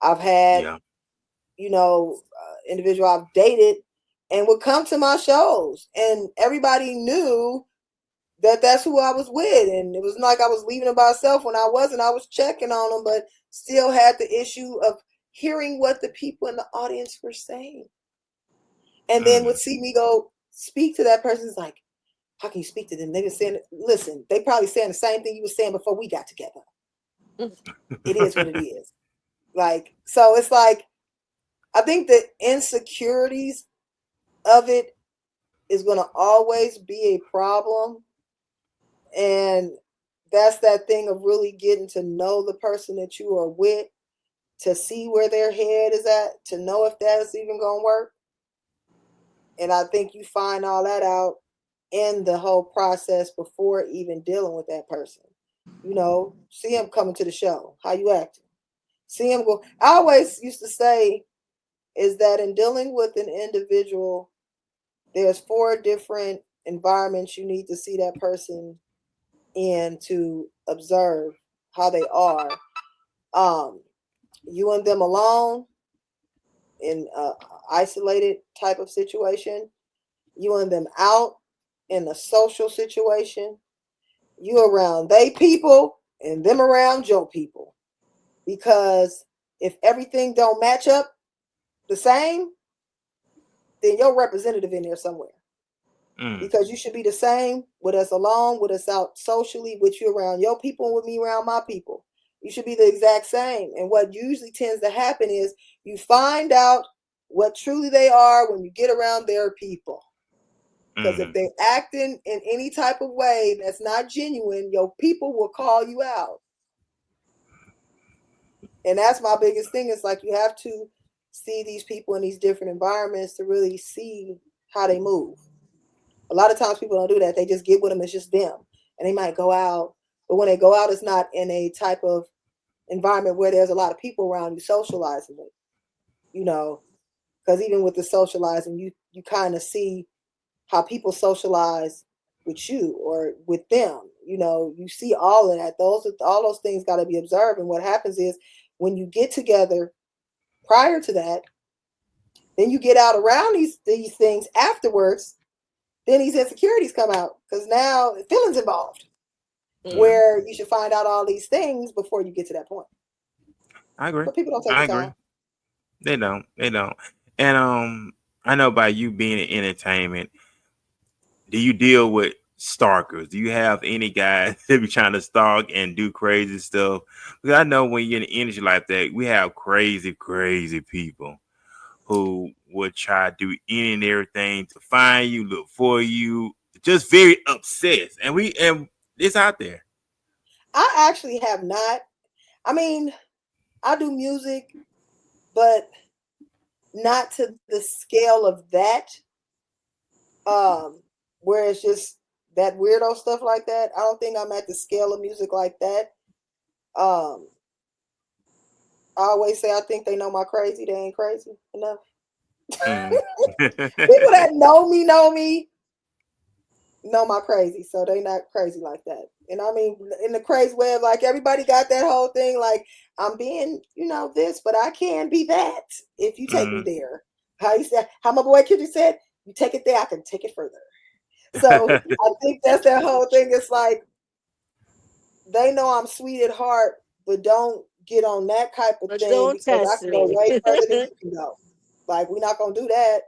I've had, Yeah. individual I've dated and would come to my shows and everybody knew that that's who I was with. And it was like I was leaving them by myself when I wasn't. I was checking on them, but still had the issue of hearing what the people in the audience were saying. And then Mm. would see me go speak to that person. It's like, how can you speak to them? They were saying, listen, they probably saying the same thing you were saying before we got together. It is what it is. Like, so it's like, I think the insecurities of it is going to always be a problem. And that's that thing of really getting to know the person that you are with, to see where their head is at, to know if that's even going to work. And I think you find all that out in the whole process before even dealing with that person. See him coming to the show, how you acting. See him go. I always used to say is that in dealing with an individual, there's 4 different environments you need to see that person in to observe how they are. Um, you and them alone in a isolated type of situation, you and them out in a social situation, you around they people and them around your people. Because if everything don't match up the same, then your representative in there somewhere. Mm. Because you should be the same with us alone, with us out socially, with you around your people, and with me around my people. You should be the exact same. And what usually tends to happen is you find out what truly they are when you get around their people. Because if Mm. they're acting in any type of way that's not genuine, your people will call you out. And that's my biggest thing. Is like you have to see these people in these different environments to really see how they move. A lot of times people don't do that. They just get with them. It's just them. And they might go out. But when they go out, it's not in a type of environment where there's a lot of people around you socializing with, you know, because even with the socializing, you kind of see how people socialize with you or with them. You see all of that. All those things got to be observed. And what happens is when you get together prior to that, then you get out around these things afterwards, then these insecurities come out because now feelings involved Yeah. Mm. where you should find out all these things before you get to that point. I agree. But people don't take I the agree. time. They don't. They don't. And I know by you being in entertainment, do you deal with stalkers? Do you have any guys that be trying to stalk and do crazy stuff? Because I know when you're in the industry like that, we have crazy, crazy people who would try to do any and everything to find you, look for you, just very obsessed. And it's out there. I actually have not. I mean, I do music, but not to the scale of that. Um, where it's just that weirdo stuff like that. I don't think I'm at the scale of music like that. Um, I always say I think they know my crazy. They ain't crazy enough. Mm. People that know me, know my crazy, so they not crazy like that. And I mean, in the crazy way of like everybody got that whole thing, like I'm being, this, but I can be that if you take me Mm. there. How you said, how my boy Kitty said, you take it there, I can take it further. So I think that's that whole thing. It's like they know I'm sweet at heart, but don't get on that type of But thing don't because I test can go me. way further than you can go. Like we're not gonna do that.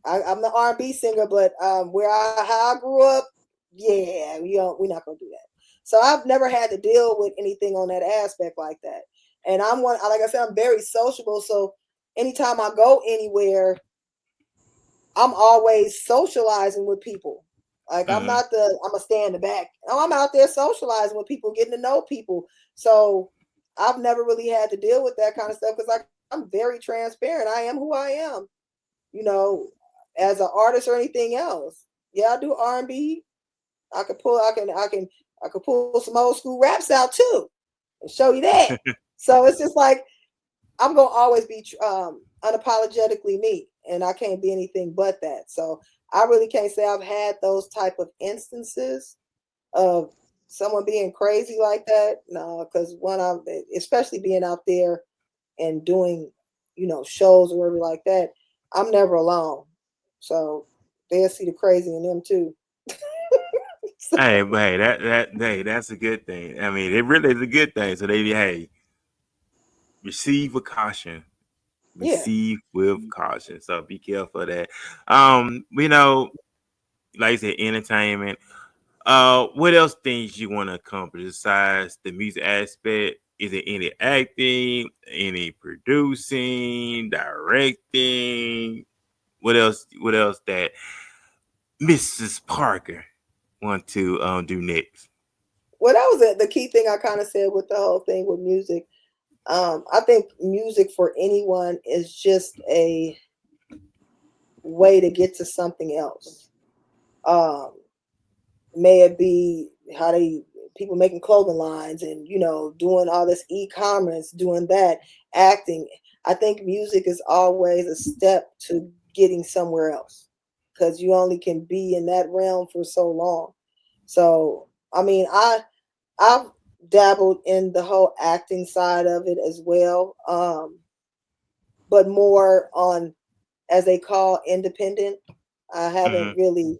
I'm the R&B singer, but where how I grew up, yeah, we're not gonna do that. So I've never had to deal with anything on that aspect like that. And I'm one, like I said, I'm very sociable. So anytime I go anywhere, I'm always socializing with people. Like Mm. I'm a stay in the back. No, I'm out there socializing with people, getting to know people. So I've never really had to deal with that kind of stuff because I'm very transparent. I am who I am, you know, as an artist or anything else. Yeah, I do R&B. I could pull some old school raps out too and show you that. So it's just like I'm gonna always be unapologetically me, and I can't be anything but that. So I really can't say I've had those type of instances of someone being crazy like that. No, because when I'm especially being out there and doing, shows or whatever like that, I'm never alone. So they'll see the crazy in them too. So, Hey, but hey, that's a good thing. I mean, it really is a good thing. So hey, receive with caution. yeah. Receive with caution. So be careful of that. We know, like I said, entertainment. What else things you want to accomplish besides the music aspect? Is it any acting, any producing, directing? What else? What else that Mrs. Parker want to do next? Well, that was the key thing I kind of said with the whole thing with music. I think music for anyone is just a way to get to something else. Um, may it be how they people making clothing lines and doing all this e-commerce, doing that, acting. I think music is always a step to getting somewhere else because you only can be in that realm for so long. So I mean, I've dabbled in the whole acting side of it as well, but more on as they call independent. I haven't Mm-hmm. really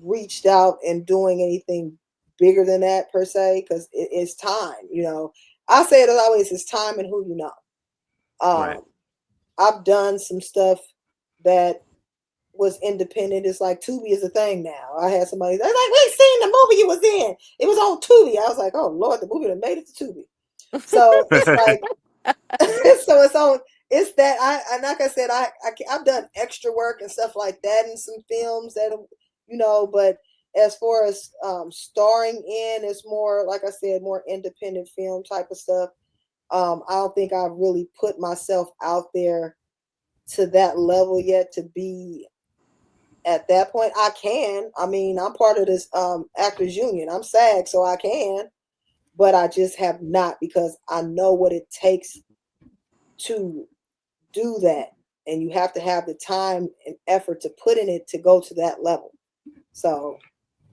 reached out and doing anything bigger than that per se because it's time. I say it as always: it's time and who you know. Right. Um, I've done some stuff that was independent. It's like Tubi is a thing now. I had somebody that's like, "We seen the movie you was in. It was on Tubi." I was like, "Oh Lord, the movie that made it to Tubi." So it's like, so it's on. It's that like I said, I've done extra work and stuff like that in some films that but as far as starring in, it's more like I said, more independent film type of stuff. I don't think I've really put myself out there to that level yet to be at that point. I can. I mean, I'm part of this actors union. I'm SAG, so I can, but I just have not because I know what it takes to do that, and you have to have the time and effort to put in it to go to that level. So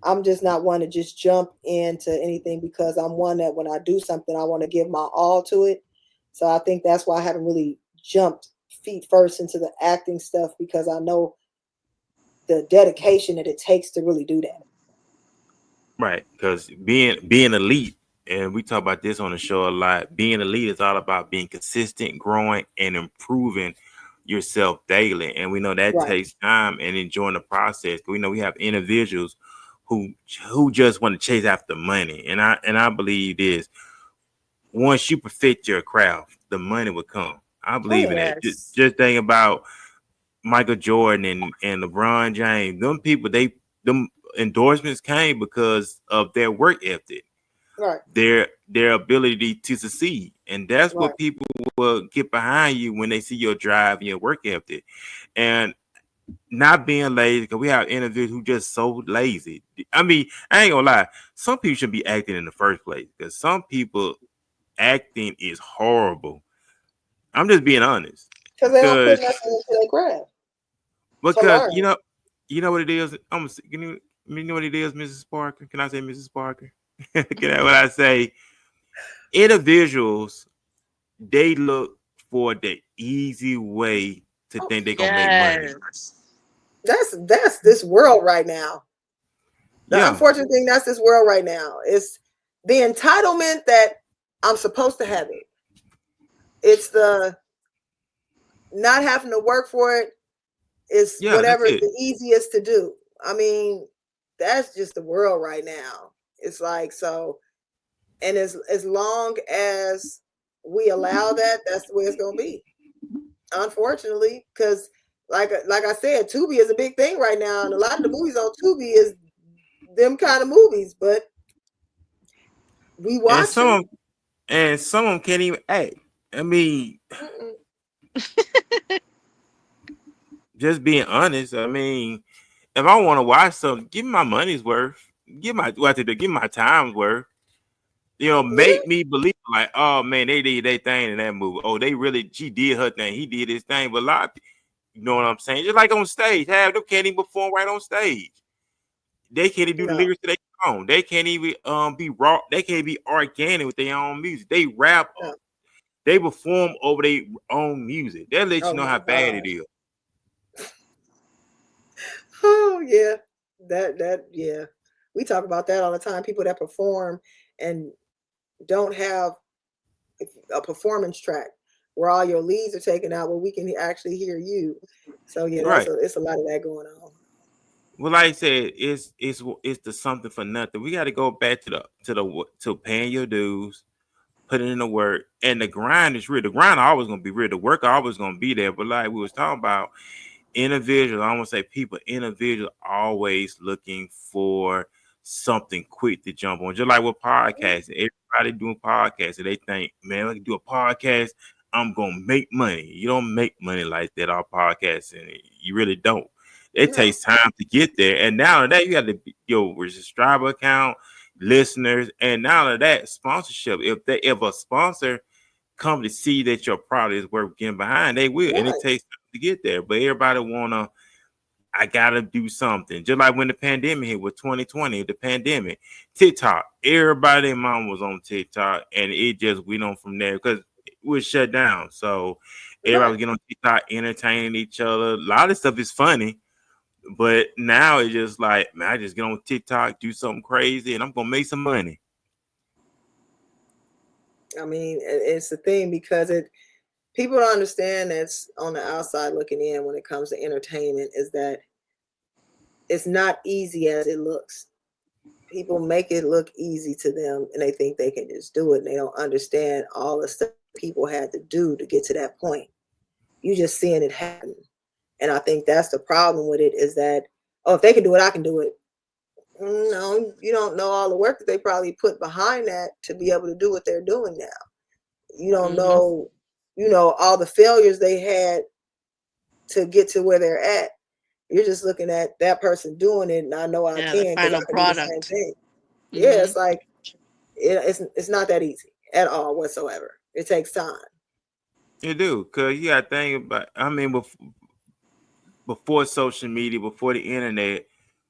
I'm just not one to just jump into anything because I'm one that when I do something, I want to give my all to it. So I think that's why I haven't really jumped feet first into the acting stuff because I know the dedication that it takes to really do that. Right. Because being elite, and we talk about this on the show a lot. Being elite is all about being consistent, growing, and improving yourself daily, and we know that Right. takes time and enjoying the process. We know we have individuals who just want to chase after money, and I believe this: once you perfect your craft, the money will come. I Oh believe in yeah. that. Yes. Just think about Michael Jordan and LeBron James. Them people, them endorsements came because of their work ethic, Right. their ability to succeed, and that's Right. what people will get behind you when they see your drive and your work ethic, and not being lazy. Because we have individuals who just so lazy. I mean, I ain't gonna lie. Some people should be acting in the first place because some people acting is horrible. I'm just being honest Because they don't put because nothing into their craft to because learn. you know what it is. You know what it is, Mrs. Parker. Can I say Mrs. Parker? Can I what I say? Individuals, they look for the easy way to Oh, think they're gonna make money. Yes. that's this world right now. The Yeah, unfortunate thing, that's this world right now. It's the entitlement that I'm supposed to have it. It's the not having to work for it. It's yeah, that's whatever is it. the easiest to do. I mean, that's just the world right now. It's like so, and as long as we allow that, that's the way it's gonna be. Unfortunately, because like I said, Tubi is a big thing right now, and a lot of the movies on Tubi is them kind of movies, but we And watch them. some of them can't even act. I mean, Mm-mm. just being honest. I mean, if I want to watch something, give me my money's worth. Give my what to do. Give me my time's worth. You know, Yeah, make me believe like, oh man, they did their thing in that movie. Oh, they really, she did her thing. He did his thing. But a lot, you know what I'm saying? Just like on stage, have them can't even perform right on stage. They can't even do the no, lyrics to their own. They can't even be raw. They can't be organic with their own music. They rap. no. They perform over their own music. That lets you Oh know my how bad it gosh. is. Oh yeah, that yeah. We talk about that all the time. People that perform and don't have a performance track where all your leads are taken out, where we can actually hear you. So yeah, Right. it's a lot of that going on. Well, like I said, it's the something for nothing. We got to go back to paying your dues, putting in the work, and the grind is real. The grind always gonna be real. The work always gonna be there. But like we was talking about, individuals, I want to say people, individuals always looking for something quick to jump on. Just like with podcasts, everybody doing podcasts, and they think, man, I can do a podcast. I'm gonna make money. You don't make money like that on podcasts, and you really don't. It No, takes time to get there. And now that you got to your subscriber account, listeners, and now that sponsorship. If a sponsor come to see that your product is worth getting behind, they will, and it right. takes time to get there. But everybody wanna, I gotta do something. Just like when the pandemic hit with 2020, the pandemic, TikTok, everybody and mom was on TikTok, and it just went on from there because it was shut down. So everybody Right. was getting on TikTok, entertaining each other. A lot of stuff is funny, but now it's just like, man, I just get on TikTok, do something crazy, and I'm gonna make some money. I mean, it's the thing because it people don't understand that's on the outside looking in when it comes to entertainment is that it's not easy as it looks. People make it look easy to them and they think they can just do it and they don't understand all the stuff people had to do to get to that point. You just seeing it happen. And I think that's the problem with it is that, oh, if they can do it, I can do it. No, you don't know all the work that they probably put behind that to be able to do what they're doing now. You don't Hmm. know, all the failures they had to get to where they're at. You're just looking at that person doing it, and I know I Yeah, the can because final I can do the same product. thing. Yeah, Hmm. it's like it's not that easy at all whatsoever. It takes time. You do, cause you gotta think about. I mean, before social media, before the internet,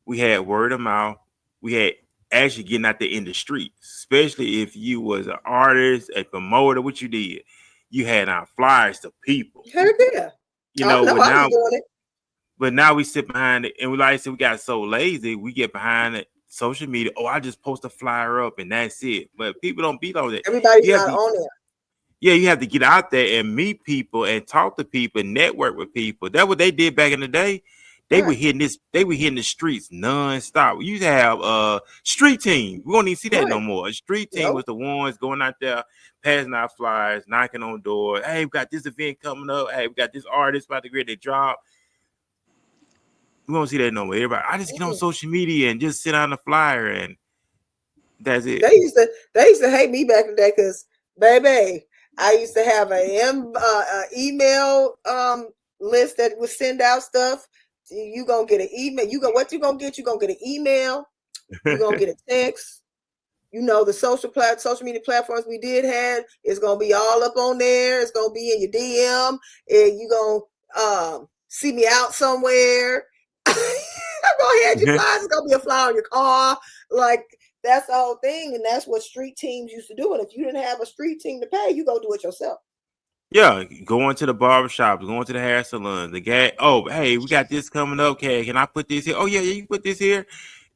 we had word of mouth. We had actually getting out there in the streets, especially if you was an artist, a promoter. What you did, you had our flyers to people. Heck yeah. You I know, know I was doing it. but now we sit behind it, and we like I said, we got so lazy. We get behind it. Social media. Oh, I just post a flyer up and that's it. But people don't be on that. Everybody's You have not to on there. Yeah, you have to get out there and meet people and talk to people and network with people. That's what they did back in the day. They were Right. hitting this. They were hitting the streets nonstop. We used to have street team. We don't even see that no Right. more. A street team was Nope. the ones going out there, passing out flyers, knocking on doors. Hey, we got this event coming up. Hey, we got this artist about to get their drop. We don't see that no more. Everybody, I just get on Mm-mm. social media and just sit on the flyer and that's it. They used to hate me back in the day because, baby, I used to have email list that would send out stuff. You gonna get an email. What you gonna get? You gonna get an email. You gonna get a text. The social media platforms we did have is gonna be all up on there. It's gonna be in your DM, and you gonna see me out somewhere. I'm gonna hand you flyers. It's gonna be a flyer on your car. Like, that's the whole thing, and that's what street teams used to do. And if you didn't have a street team to pay, you go do it yourself. Yeah, going to the barbershop, going to the hair salon, the guy. Oh, hey, we got this coming up. Okay, can I put this here? Oh, yeah, you put this here.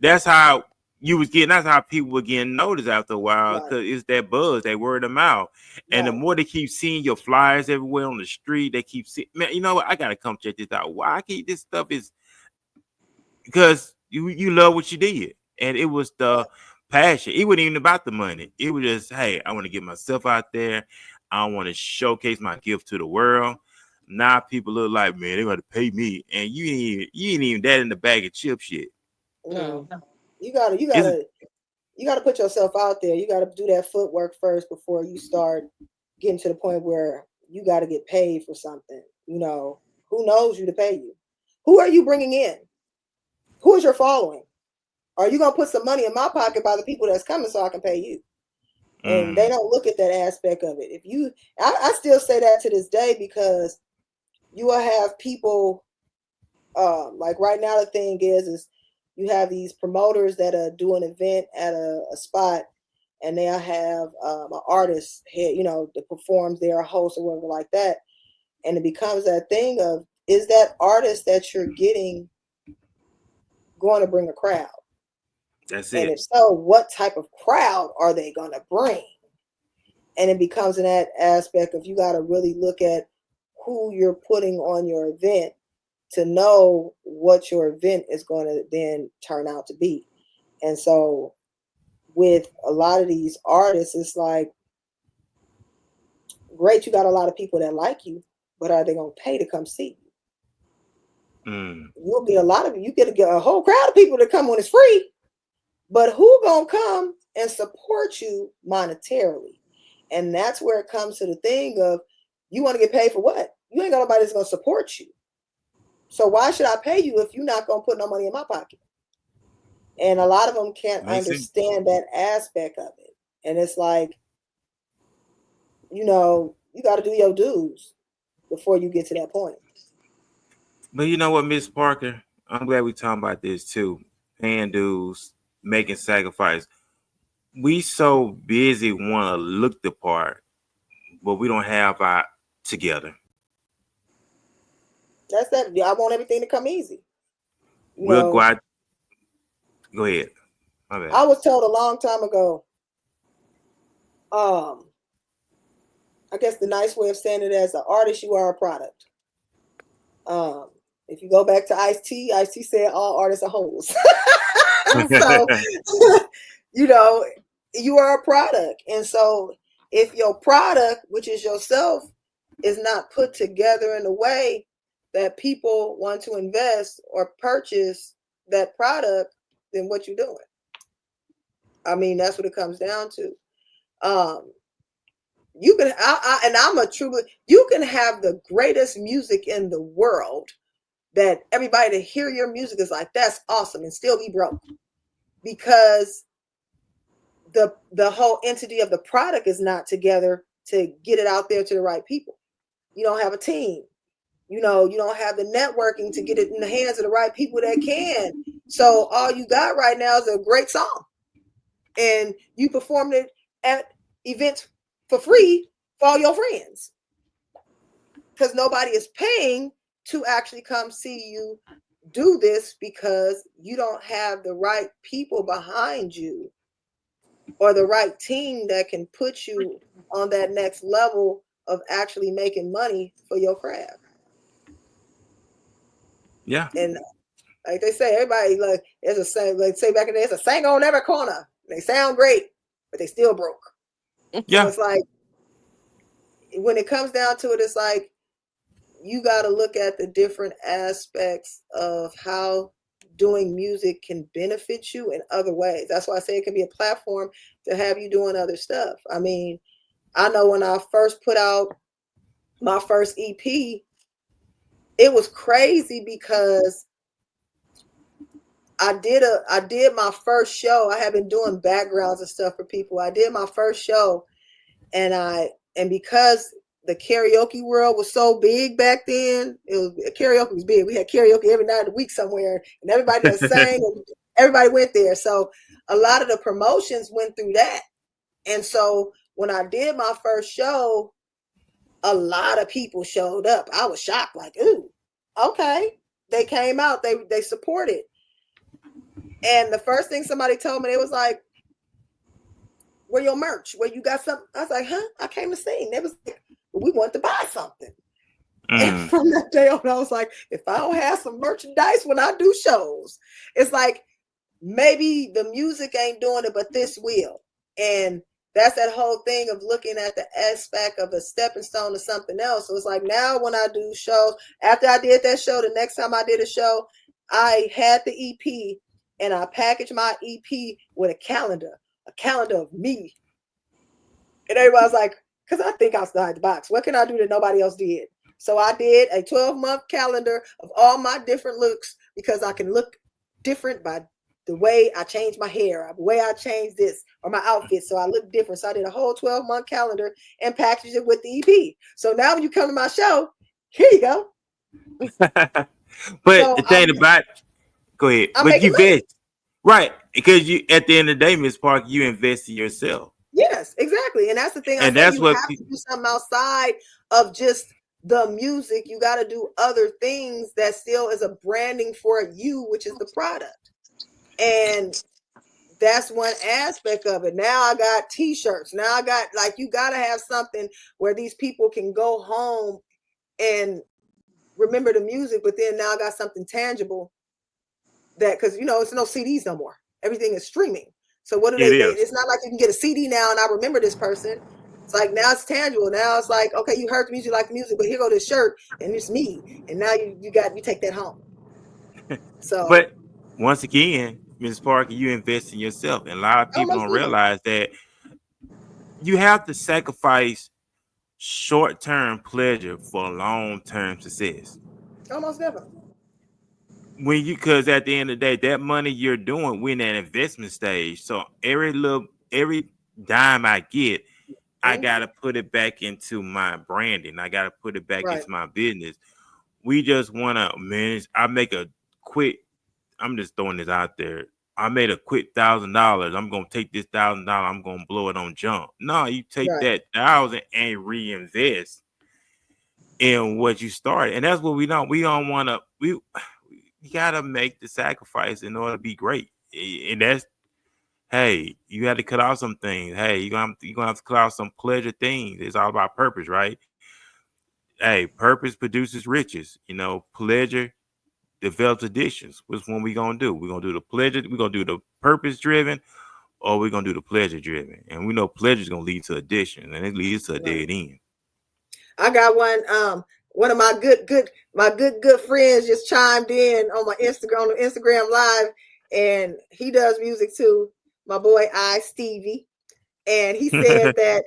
That's how you was getting. That's how people were getting noticed after a while Right, because it's that buzz, that word of mouth. And the right. more they keep seeing your flyers everywhere on the street, they keep seeing. Man, you know what? I gotta come check this out. Why I keep this stuff is because you love what you did, and it was the Right. passion. It wasn't even about the money. It was just, hey, I want to get myself out there. I want to showcase my gift to the world. Now people look like, man, they're gonna pay me, and you ain't even that in the bag of chips yet. No, Mm. you gotta, you It's gotta, you gotta put yourself out there. You gotta do that footwork first before you start getting to the point where you got to get paid for something. Who knows you to pay you? Who are you bringing in? Who is your following? Are you gonna put some money in my pocket by the people that's coming so I can pay you? And they mm, don't look at that aspect of it. I still say that to this day because you will have people like right now. The thing is you have these promoters that do an event at a spot, and they'll have an artist here, that performs there, a host or whatever like that, and it becomes that thing of, is that artist that you're getting going to bring a crowd? that's And it. if so, what type of crowd are they going to bring? And it becomes in that aspect of, you got to really look at who you're putting on your event to know what your event is going to then turn out to be. And so with a lot of these artists, it's like, great, you got a lot of people that like you, but are they going to pay to come see you? Mm, You'll get a whole crowd of people to come when it's free, but who gonna come and support you monetarily? And that's where it comes to the thing of, you want to get paid for what? You ain't got nobody that's gonna support you. So why should I pay you if you're not gonna put no money in my pocket? And a lot of them can't makes sense. understand that aspect of it. And it's like, you got to do your dues before you get to that point. But you know what, Miss Parker? I'm glad we talking about this too. Paying dues, making sacrifice. We so busy want to look the part, but we don't have our together. That's that. I want everything to come easy. You We'll go know, out. Go ahead. My bad. I was told a long time ago, um, I guess the nice way of saying it, as an artist, you are a product. Um, if you go back to Ice-T, Ice-T said all artists are hoes. So, you know, you are a product. And so if your product, which is yourself, is not put together in a way that people want to invest or purchase that product, then what you doing? I mean, that's what it comes down to. Um, you can, and I'm a true, you can have the greatest music in the world that everybody to hear your music is like, that's awesome, and still be broke because the whole entity of the product is not together to get it out there to the right people. You don't have a team. You don't have the networking to get it in the hands of the right people that can. So all you got right now is a great song, and you performed it at events for free for all your friends because nobody is paying to actually come see you do this, because you don't have the right people behind you or the right team that can put you on that next level of actually making money for your craft. Yeah. And like they say, everybody like there's a saying, like say back in the day, it's a saying on every corner. They sound great, but they still broke. So Yeah. it's like when it comes down to it, it's like you got to look at the different aspects of how doing music can benefit you in other ways. That's why I say it can be a platform to have you doing other stuff. I mean, I know when I first put out my first EP, it was crazy because I did my first show. I have been doing backgrounds and stuff for people. I did my first show, and because the karaoke world was so big back then, karaoke was big. We had karaoke every night of the week somewhere, and everybody just sang, and everybody went there. So a lot of the promotions went through that, and so when I did my first show, a lot of people showed up. I was shocked, like, ooh, okay, they came out, they supported. And the first thing somebody told me, they was like, where your merch? Where you got something? I was like, huh? I came to sing. They was like, well, we want to buy something. And from that day on, I was like, if I don't have some merchandise when I do shows, it's like maybe the music ain't doing it, but this will. And that's that whole thing of looking at the aspect of a stepping stone to something else. So it's like now when I do shows, after I did that show, the next time I did a show, I had the EP and I packaged my EP with a calendar of me. And everybody's like, because I think outside the box. What can I do that nobody else did? So I did a 12-month calendar of all my different looks because I can look different by the way I change my hair, the way I change this or my outfit. So I look different. So I did a whole 12-month calendar and packaged it with the EP. So now when you come to my show, here you go. But So the thing about, go ahead. I'm But making you money. invest, right? Because you, at the end of the day, Miss Park, you invest in yourself. Yes, exactly. And that's the thing I And say, that's you what have to do something outside of just the music. You got to do other things that still is a branding for you, which is the product. And that's one aspect of it. Now I got t-shirts. Now I got, like, you got to have something where these people can go home and remember the music, but then now I got something tangible that, because it's no CDs no more. Everything is streaming. So what do it they is. it's not like you can get a CD now and I remember this person. It's like now it's tangible. Now it's like, okay, you heard the music, you like the music, but here go this shirt and it's me. And now you take that home. So But once again, Miss Parker, you invest in yourself. And a lot of people almost don't never. realize that you have to sacrifice short-term pleasure for long-term success. Almost never. When you, because at the end of the day, that money you're doing, we're in that investment stage. So every dime I get, I Mm-hmm. gotta put it back into my branding. I gotta put it back Right. into my business. We just wanna manage. I make a quick. I'm just throwing this out there. I made a quick $1,000. I'm gonna take this $1,000. I'm gonna blow it on jump. No, you take Right. that 1,000 and reinvest in what you started, and that's what we don't. We don't want to. We gotta make the sacrifice in order to be great, and that's, hey, you had to cut out some things. Hey, you're gonna have to cut out some pleasure things. It's all about purpose, right? Hey, purpose produces riches. Pleasure develops addictions. Which one we gonna do? We're gonna do the pleasure. We're gonna do the purpose driven, or we're gonna do the pleasure driven. And we know pleasure is gonna lead to addiction, and it leads to a Right. dead end. I got one of my good friends just chimed in on my Instagram live, and he does music too. My boy Stevie. And he said that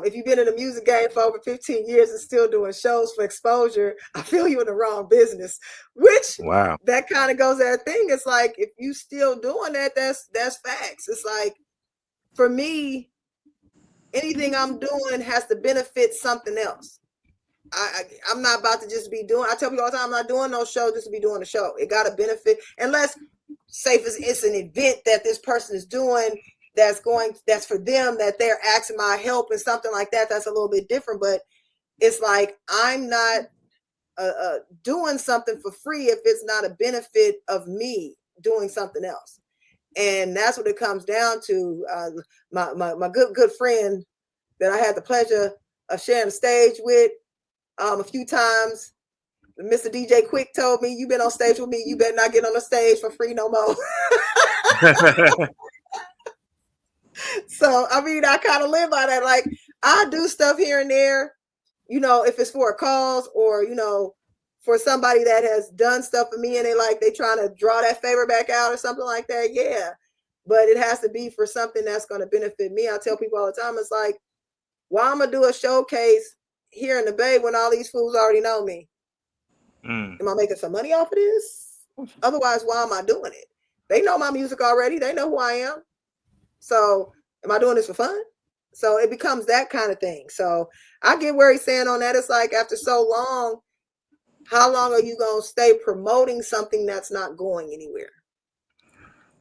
if you've been in the music game for over 15 years and still doing shows for exposure, I feel you in the wrong business. Which Wow. that kind of goes that thing. It's like if you still doing that, that's facts. It's like for me, anything I'm doing has to benefit something else. I'm not about to just be doing. I tell people all the time, I'm not doing no show just to be doing a show. It got to benefit, unless, say, it's an event that this person is doing that's for them, that they're asking my help and something like that. That's a little bit different, but it's like I'm not doing something for free if it's not a benefit of me doing something else. And that's what it comes down to. My good friend that I had the pleasure of sharing the stage with a few times. Mr. DJ Quick told me, "You've been on stage with me. You better not get on the stage for free no more." So, I mean, I kind of live by that. Like, I do stuff here and there, if it's for a cause or, for somebody that has done stuff for me and they trying to draw that favor back out or something like that. Yeah. But it has to be for something that's going to benefit me. I tell people all the time, it's like, why I'm going to do a showcase here in the Bay when all these fools already know me? Am I making some money off of this? Otherwise, why am I doing it? They know my music already. They know who I am. So am I doing this for fun? So it becomes that kind of thing. So I get where he's saying on that. It's like, after so long, how long are you going to stay promoting something that's not going anywhere?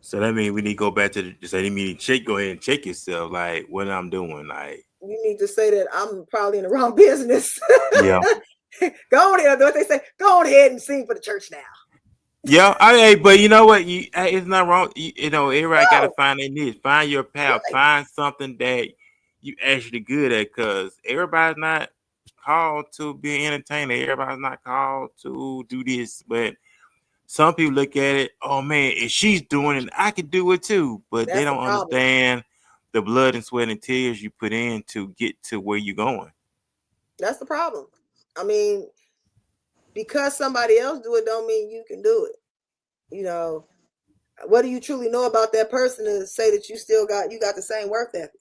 So that means we need to go back to go ahead and check yourself. Like, what I'm doing. Like, you need to say that I'm probably in the wrong business. Yeah. Go on ahead. What they say, go on ahead and sing for the church now. Yeah, but you know what? It's not wrong. Everybody got to find their niche. Find your path. Right. Find something that you actually good at. Because everybody's not called to be an entertainer. Everybody's not called to do this. But some people look at it. Oh man, if she's doing it, I could do it too. But they don't understand the blood and sweat and tears you put in to get to where you're going. That's the problem. I mean, because somebody else do it, don't mean you can do it. What do you truly know about that person to say that you got the same work ethic?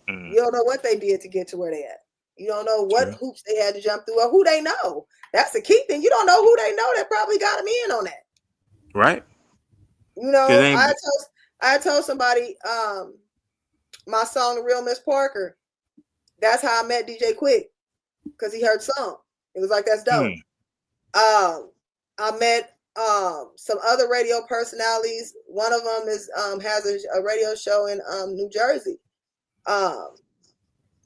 You don't know what they did to get to where they at. You don't know what hoops they had to jump through or who they know. That's the key thing. You don't know who they know that probably got them in on that. Right. I told somebody my song "The Real Miss Parker." That's how I met DJ Quick, because he heard the song. It was like, that's dope. I met some other radio personalities. One of them has a radio show in New Jersey,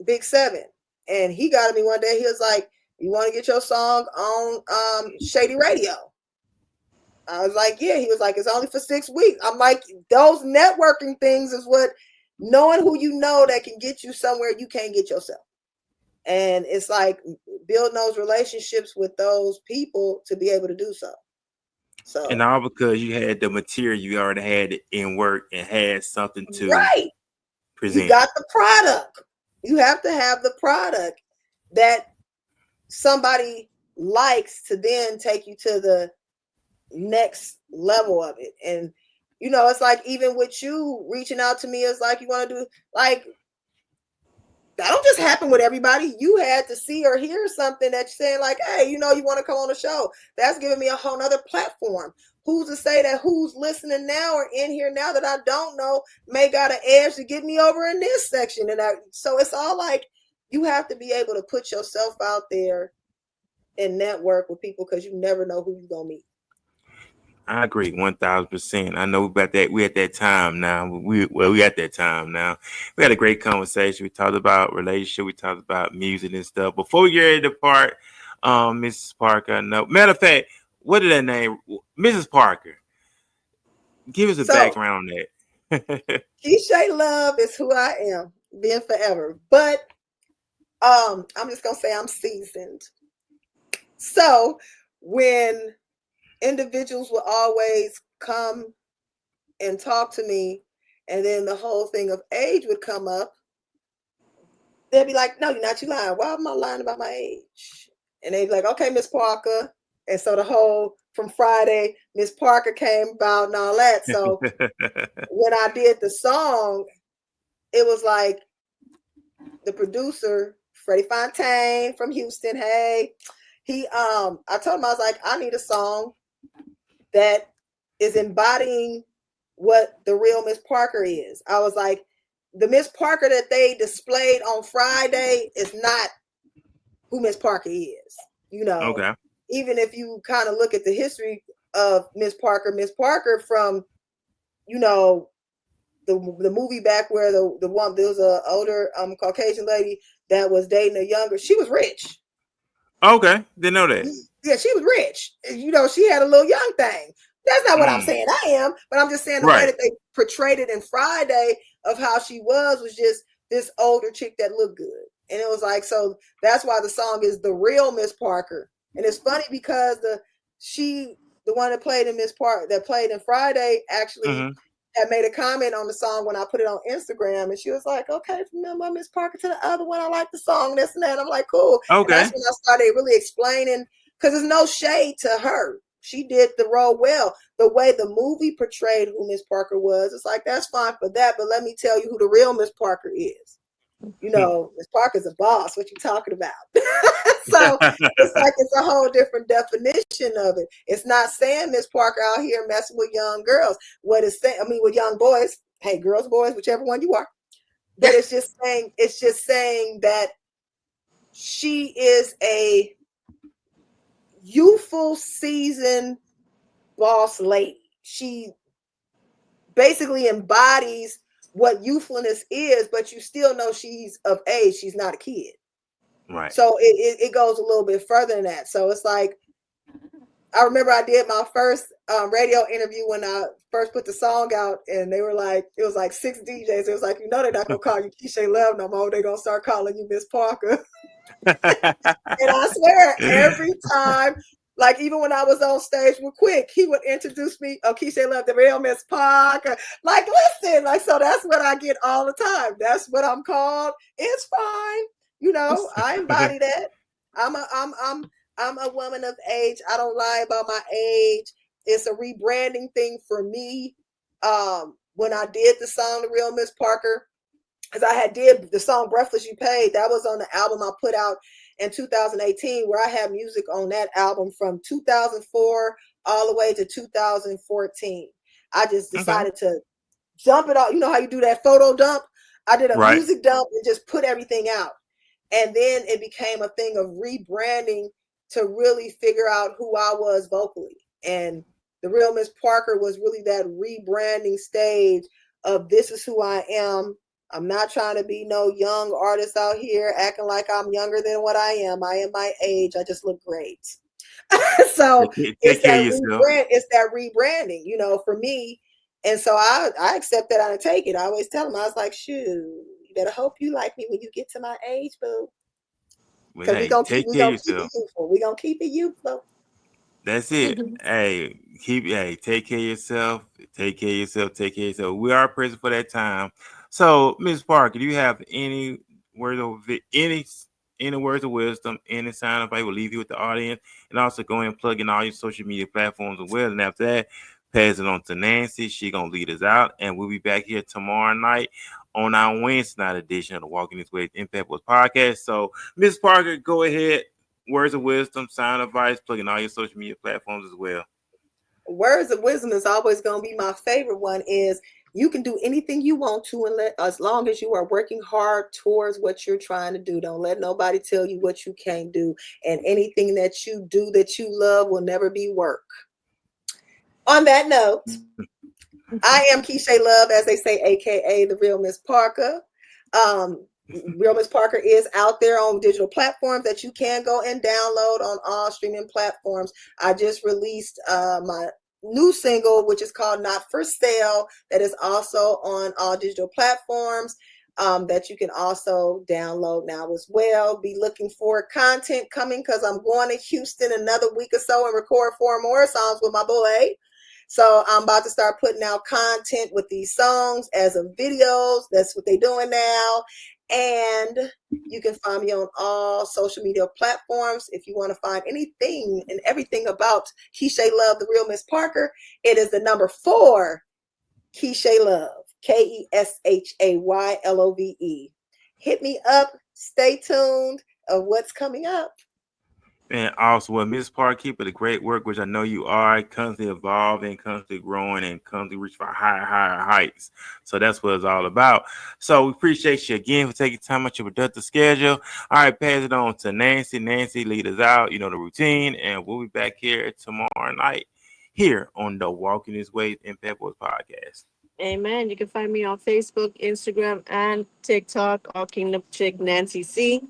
Big 7, and he got at me one day. He was like, "You want to get your song on Shady Radio?" I was like, "Yeah." He was like, "It's only for 6 weeks." I'm like, those networking things is what, knowing who you know that can get you somewhere you can't get yourself. And it's like building those relationships with those people to be able to do so. And all because you had the material, you already had it in work and had something to present. You got the product. You have to have the product that somebody likes to then take you to the next level of it. And it's like, even with you reaching out to me, it's like, you want to do, like, that don't just happen with everybody. You had to see or hear something that you're saying, like, hey, you want to come on the show. That's giving me a whole nother platform. Who's to say that who's listening now or in here now that I don't know may got an edge to get me over in this section? So it's all like, you have to be able to put yourself out there and network with people, because you never know who you're going to meet. I agree 1,000%. I know about that. We at that time now. We at that time now. We had a great conversation. We talked about relationship. We talked about music and stuff. Before we get ready to depart, Mrs. Parker, no. Matter of fact, what did that name? Mrs. Parker. Give us a background on that. Keisha Love is who I am, been forever. But I'm just gonna say I'm seasoned. So when individuals will always come and talk to me, and then the whole thing of age would come up, they'd be like, "No, you're not. You lying. Why am I lying about my age?" And they'd be like, "Okay, Miss Parker." And so the whole, from Friday, Miss Parker came about and all that. So when I did the song, it was like the producer, Freddie Fontaine from Houston. Hey, I told him, I was like, I need a song that is embodying what the real Miss Parker is. I was like, the Miss Parker that they displayed on Friday is not who Miss Parker is. Okay. Even if you kind of look at the history of Miss Parker from, the movie back where there was an older Caucasian lady that was dating a younger, she was rich. Okay, didn't know that. Yeah, she was rich. She had a little young thing. That's not what I'm saying I am, but I'm just saying the way that they portrayed it in Friday of how she was just, this older chick that looked good. And it was like, so that's why the song is The Real Miss Parker. And it's funny because the one that played in that played in Friday actually Mm-hmm. had made a comment on the song when I put it on Instagram, and she was like, "Okay, from one Miss Parker to the other one, I like the song, this and that." I'm like, "Cool," and that's Okay. when I started really explaining because there's no shade to her. She did the role well. The way the movie portrayed who Miss Parker was, it's like that's fine for that, but let me tell you who the real Miss Parker is. Miss Parker's a boss. What you talking about? So it's like it's a whole different definition of it. It's not saying Miss Parker out here messing with young girls. What it's saying, I mean, with young boys. Hey, girls, boys, whichever one you are. But it's just saying that she is a youthful, seasoned boss lady. She basically embodies what youthfulness is, but you still know she's of age. She's not a kid. Right. So it goes a little bit further than that. So it's like, I remember I did my first radio interview when I first put the song out, and they were like, it was like 6 DJs. It was like, they're not gonna call you Keisha Love no more. They're gonna start calling you Miss Parker. And I swear, every time, like even when I was on stage with Quick, he would introduce me, oh, Keisha Love, the real Miss Parker. Like, listen, like, so that's what I get all the time. That's what I'm called. It's fine. I embody that. I'm a woman of age. I don't lie about my age. It's a rebranding thing for me. When I did the song The Real Miss Parker, because I had did the song Breathless You Paid, that was on the album I put out in 2018, where I had music on that album from 2004 all the way to 2014. I just Okay. decided to dump it all. You know how you do that photo dump? I did a Right. music dump and just put everything out. And then it became a thing of rebranding to really figure out who I was vocally. And The Real Miss Parker was really that rebranding stage of this is who I am. I'm not trying to be no young artist out here acting like I'm younger than what I am. I am my age. I just look great. So Take care of yourself. it's that rebranding, for me. And so I accept that I take it. I always tell them, I was like, shoot, you better hope you like me when you get to my age, boo. But Because hey, take we care of gonna keep it yourself. youthful. We're gonna keep it youthful. That's it. Hey, take care of yourself. Take care of yourself. Take care of yourself. We are present for that time. So, Ms. Parker, do you have any words of any words of wisdom, any sign of I will leave you with the audience, and also go ahead and plug in all your social media platforms as well. And after that, pass it on to Nancy. She gonna lead us out, and we'll be back here tomorrow night on our Wednesday night edition of the Walking This Way Impact Boys podcast. So, Ms. Parker, go ahead. Words of wisdom, sound advice, plug in all your social media platforms as well. Words of wisdom is always gonna be my favorite one. Is you can do anything you want to, and as long as you are working hard towards what you're trying to do. Don't let nobody tell you what you can't do. And anything that you do that you love will never be work. On that note, I am Keisha Love, as they say, aka the Real Miss Parker. Um, Real Miss Parker is out there on digital platforms that you can go and download on all streaming platforms. I just released my new single, which is called Not For Sale, that is also on all digital platforms. That you can also download now as well. Be looking for content coming because I'm going to Houston another week or so and record 4 more songs with my boy. So I'm about to start putting out content with these songs as of videos. That's what they're doing now. And you can find me on all social media platforms. If you want to find anything and everything about Keisha Love, the Real Miss Parker, it is the number 4, Keisha Love, KESHAYLOVE. Hit me up. Stay tuned of what's coming up. And also, well, Ms. Parker, keep it a great work, which I know you are, constantly evolving, constantly growing, and constantly reaching for higher heights. So that's what it's all about. So we appreciate you again for taking time out your productive schedule. All right, pass it on to Nancy. Nancy, lead us out. You know the routine, and we'll be back here tomorrow night here on the Walking This Way Impact Boys podcast. Amen. You can find me on Facebook, Instagram, and TikTok, all Kingdom Chick Nancy C.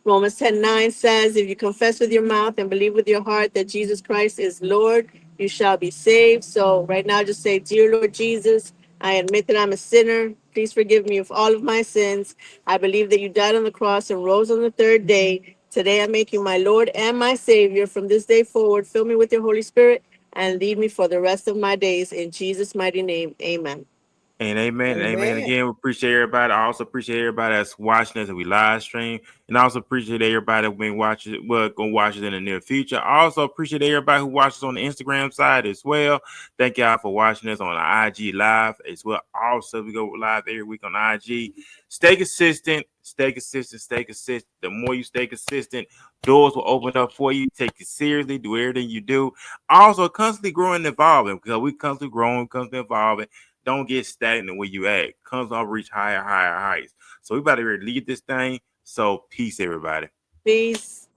Romans 10:9 says, if you confess with your mouth and believe with your heart that Jesus Christ is Lord, you shall be saved. So right now, just say, Dear Lord Jesus, I admit that I'm a sinner. Please forgive me of all of my sins. I believe that you died on the cross and rose on the third day. Today I make you my Lord and my Savior. From this day forward, fill me with your Holy Spirit and lead me for the rest of my days. In Jesus' mighty name, amen. And amen. And amen. Amen. Again, we appreciate everybody. I also appreciate everybody that's watching us and we live stream. And I also appreciate everybody that's been watching, well, going to watch us in the near future. I also appreciate everybody who watches on the Instagram side as well. Thank y'all for watching us on the IG live as well. Also, we go live every week on IG. Stay consistent. Stay consistent. Stay consistent. The more you stay consistent, doors will open up for you. Take it seriously. Do everything you do. Also, constantly growing and evolving because we constantly growing, constantly evolving. Don't get stagnant where you at. Comes on reach higher, higher heights. So we about to lead this thing. So peace, everybody. Peace.